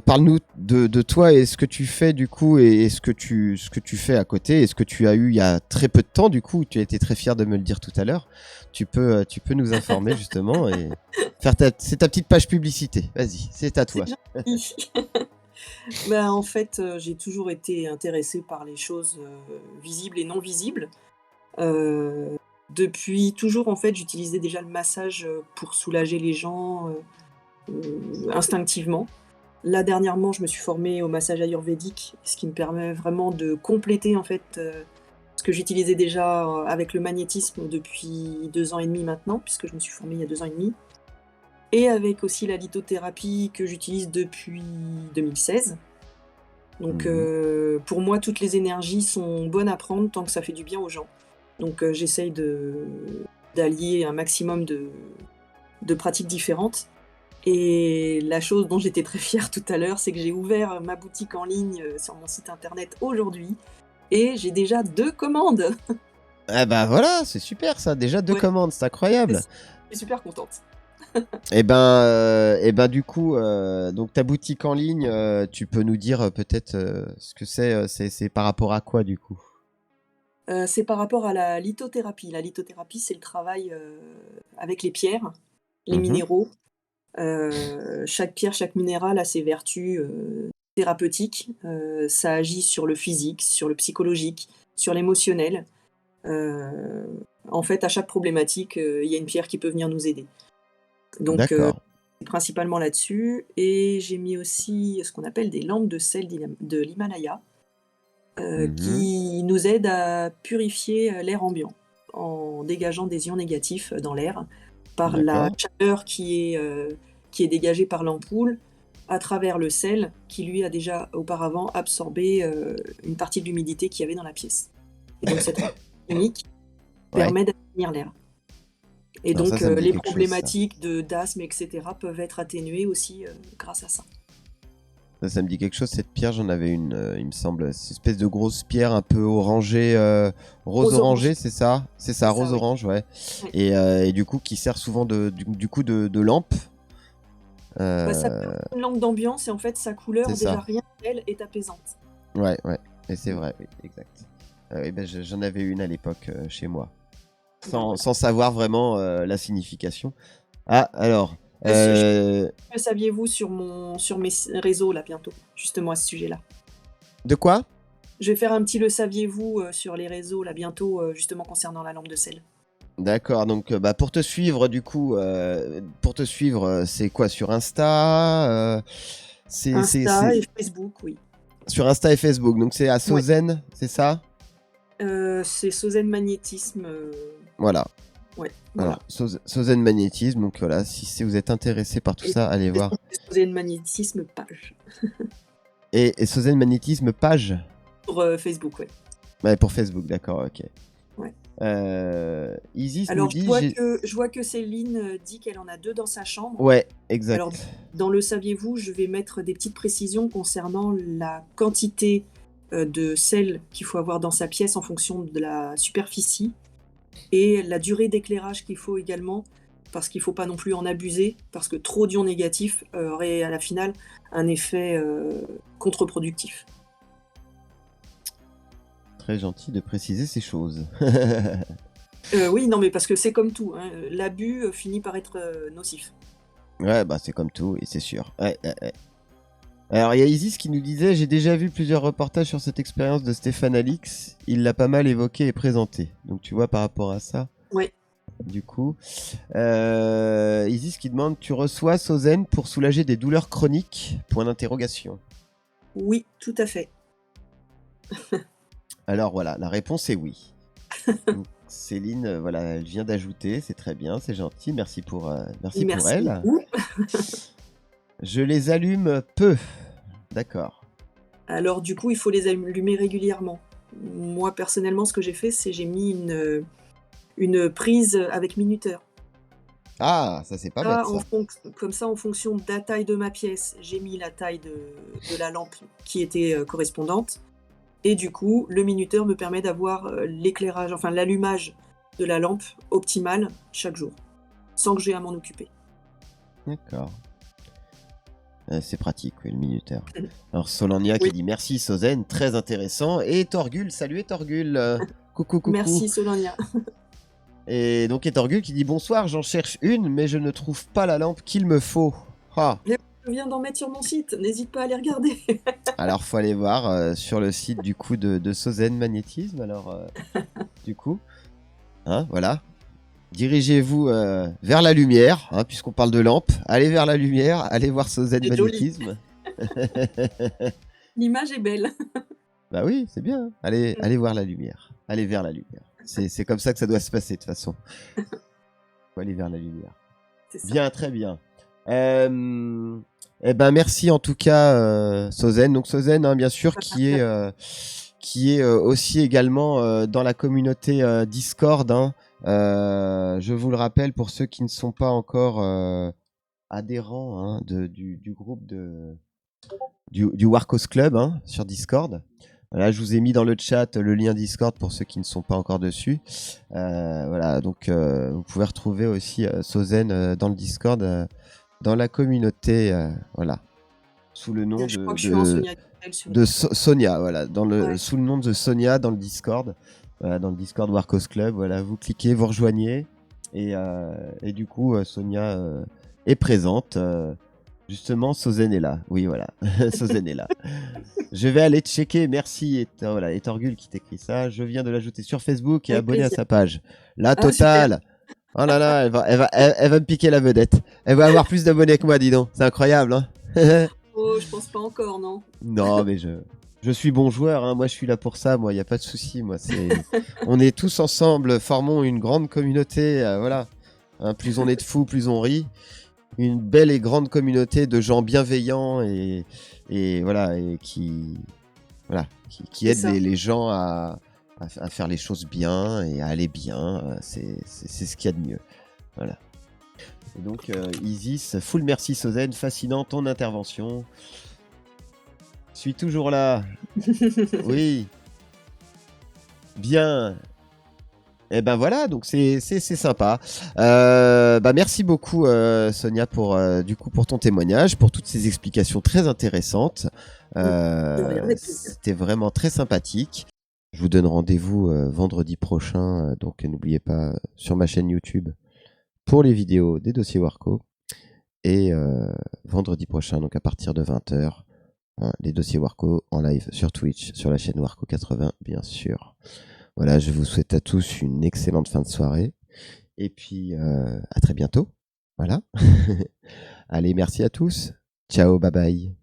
parle-nous de toi et ce que tu fais du coup et ce que tu fais à côté et ce que tu as eu il y a très peu de temps du coup. Tu as été très fier de me le dire tout à l'heure. Tu peux nous informer justement et c'est ta petite page publicité. Vas-y, c'est à C'est toi. gentil. Ben, en fait, j'ai toujours été intéressée par les choses visibles et non visibles. Euh, Depuis toujours, en fait, j'utilisais déjà le massage pour soulager les gens instinctivement. Là, dernièrement, je me suis formée au massage ayurvédique, ce qui me permet vraiment de compléter en fait ce que j'utilisais déjà avec le magnétisme depuis 2 ans et demi maintenant, puisque je me suis formée il y a 2 ans et demi, et avec aussi la lithothérapie que j'utilise depuis 2016. Donc Mhm. pour moi, toutes les énergies sont bonnes à prendre tant que ça fait du bien aux gens. Donc j'essaye d'allier un maximum de pratiques différentes. Et la chose dont j'étais très fière tout à l'heure, c'est que j'ai ouvert ma boutique en ligne sur mon site internet aujourd'hui et j'ai déjà 2 commandes. Ah bah voilà, c'est super ça. Déjà 2 Ouais, commandes, c'est incroyable. je suis super contente. Et ben du coup, donc ta boutique en ligne, tu peux nous dire peut-être ce que c'est, c'est par rapport à quoi du coup? C'est par rapport à la lithothérapie. La lithothérapie, c'est le travail avec les pierres, les Mhm. minéraux. Chaque pierre, chaque minéral a ses vertus thérapeutiques. Ça agit sur le physique, sur le psychologique, sur l'émotionnel. Euh, En fait, à chaque problématique, il y a une pierre qui peut venir nous aider. Donc, D'accord. c'est principalement là-dessus. Et j'ai mis aussi ce qu'on appelle des lampes de sel de l'Himalaya, Mhm. qui nous aident à purifier l'air ambiant en dégageant des ions négatifs dans l'air par la D'accord. chaleur qui est dégagée par l'ampoule à travers le sel qui lui a déjà auparavant absorbé une partie de l'humidité qu'il y avait dans la pièce. Et donc cette réaction chimique Ouais. permet d'assainir l'air. Et Alors donc ça me dit les quelque chose ça. problématiques d'asthme, etc. peuvent être atténuées aussi grâce à ça. Ça me dit quelque chose, cette pierre, j'en avais une, il me semble. C'est une espèce de grosse pierre un peu orangée, rose-orangée, c'est ça? C'est ça, ça, rose-orange, ouais. Oui. Et du coup, qui sert souvent du coup de lampe. Ça peut être une lampe d'ambiance et en fait, sa couleur, C'est déjà ça. rien qu'elle, est apaisante. Ouais, et c'est vrai, oui, exact. Oui, ben, j'en avais une à l'époque chez moi. Sans savoir vraiment la signification. Ah, alors. Que saviez-vous sur mes réseaux, là, bientôt, justement, à ce sujet-là? De quoi? Je vais faire un petit le saviez-vous sur les réseaux, là, bientôt, justement, concernant la lampe de sel. D'accord, donc pour te suivre, du coup, c'est quoi? Sur Insta Insta et Facebook, oui. Sur Insta et Facebook, donc c'est à Ouais. Sozen, c'est ça? C'est Sozen Magnétisme. Voilà. Ouais, Alors, voilà. Sozen Magnétisme, donc voilà, si vous êtes intéressé par tout Et ça, allez voir. Sozen Magnétisme page. Et Sozen Magnétisme page? Sur Facebook, ouais. Ouais, pour Facebook, d'accord, ok. Ouais. Isis nous Alors, dit... je vois que Céline dit qu'elle en a 2 dans sa chambre. Ouais, exact. Alors, dans le saviez-vous, je vais mettre des petites précisions concernant la quantité de sel qu'il faut avoir dans sa pièce en fonction de la superficie et la durée d'éclairage qu'il faut également, parce qu'il ne faut pas non plus en abuser, parce que trop d'ions négatifs aurait à la finale un effet contre-productif. Très gentil de préciser ces choses. Oui, non, mais parce que c'est comme tout, hein, l'abus finit par être nocif. Ouais, bah c'est comme tout, et c'est sûr. Ouais. Alors, il y a Isis qui nous disait: j'ai déjà vu plusieurs reportages sur cette expérience de Stéphane Alix. Il l'a pas mal évoqué et présenté. Donc, tu vois, par rapport à ça. Ouais. Du coup, Isis qui demande: tu reçois Sozen pour soulager des douleurs chroniques? Point d'interrogation. Oui, tout à fait. Alors voilà, la réponse est oui. Donc, Céline, voilà, elle vient d'ajouter, c'est très bien, c'est gentil, merci pour elle. beaucoup. Je les allume peu. D'accord. Alors du coup, il faut les allumer régulièrement. Moi, personnellement, ce que j'ai fait, c'est j'ai mis une prise avec minuteur. Ah, ça c'est pas bête ça. Comme ça, en fonction de la taille de ma pièce, j'ai mis la taille de la lampe qui était correspondante. Et du coup, le minuteur me permet d'avoir l'éclairage, enfin l'allumage de la lampe optimale chaque jour, sans que j'ai à m'en occuper. D'accord. C'est pratique, oui, le minuteur. Alors Solania qui dit merci Sozen, très intéressant. Et Torgul, salut Torgul. Coucou. Merci Solania. Et donc Torgul qui dit bonsoir, j'en cherche une, mais je ne trouve pas la lampe qu'il me faut. Ah. Je viens d'en mettre sur mon site, n'hésite pas à les regarder. Alors faut aller voir sur le site du coup de Sozen Magnétisme. Alors du coup, hein, voilà. Dirigez-vous vers la lumière, hein, puisqu'on parle de lampe. Allez vers la lumière, allez voir Sozen C'est Magnétisme. L'image est belle. Bah oui, c'est bien. Hein. Allez voir la lumière. Allez vers la lumière. C'est comme ça que ça doit se passer de toute façon. Faut aller vers la lumière. C'est ça. Bien, très bien. Eh ben merci en tout cas Sozen. Donc Sozen, hein, bien sûr, qui est aussi également dans la communauté Discord. Hein. Je vous le rappelle pour ceux qui ne sont pas encore adhérents hein, du groupe du Warcos Club hein, sur Discord. Voilà, je vous ai mis dans le chat le lien Discord pour ceux qui ne sont pas encore dessus. Voilà, donc vous pouvez retrouver aussi Sozen dans le Discord, dans la communauté, voilà, sous le nom de Sonia, voilà, sous le nom de Sonia dans le Discord. Dans le Discord Warcos Club, voilà, vous cliquez, vous rejoignez et du coup Sonia est présente. Justement, Sozen est là. Oui, voilà, Sozen est là. Je vais aller checker. Merci. Voilà, et Torgul qui t'écrit ça. Je viens de l'ajouter sur Facebook et abonner à sa page. La totale. Oh là là, elle va me piquer la vedette. Elle va avoir plus d'abonnés que moi, dis donc. C'est incroyable, hein. Oh, je pense pas encore, non. Non, mais je suis bon joueur, hein. Moi je suis là pour ça, moi il n'y a pas de souci. On est tous ensemble, formons une grande communauté, voilà. Hein, plus on est de fous, plus on rit. Une belle et grande communauté de gens bienveillants et voilà, et qui aident les gens à faire les choses bien et à aller bien. C'est ce qu'il y a de mieux. Voilà. Et donc Isis, full merci Sozen, fascinant ton intervention. Je suis toujours là. Oui. Bien. Et ben voilà, donc c'est sympa. Merci beaucoup Sonia pour ton témoignage, pour toutes ces explications très intéressantes. De rien, avec plaisir. C'était vraiment très sympathique. Je vous donne rendez-vous vendredi prochain, donc n'oubliez pas sur ma chaîne YouTube pour les vidéos des dossiers Warco. Et vendredi prochain, donc à partir de 20h, les dossiers Warco en live sur Twitch, sur la chaîne Warco 80, bien sûr. Voilà, je vous souhaite à tous une excellente fin de soirée. Et puis, à très bientôt. Voilà. Allez, merci à tous. Ciao, bye bye.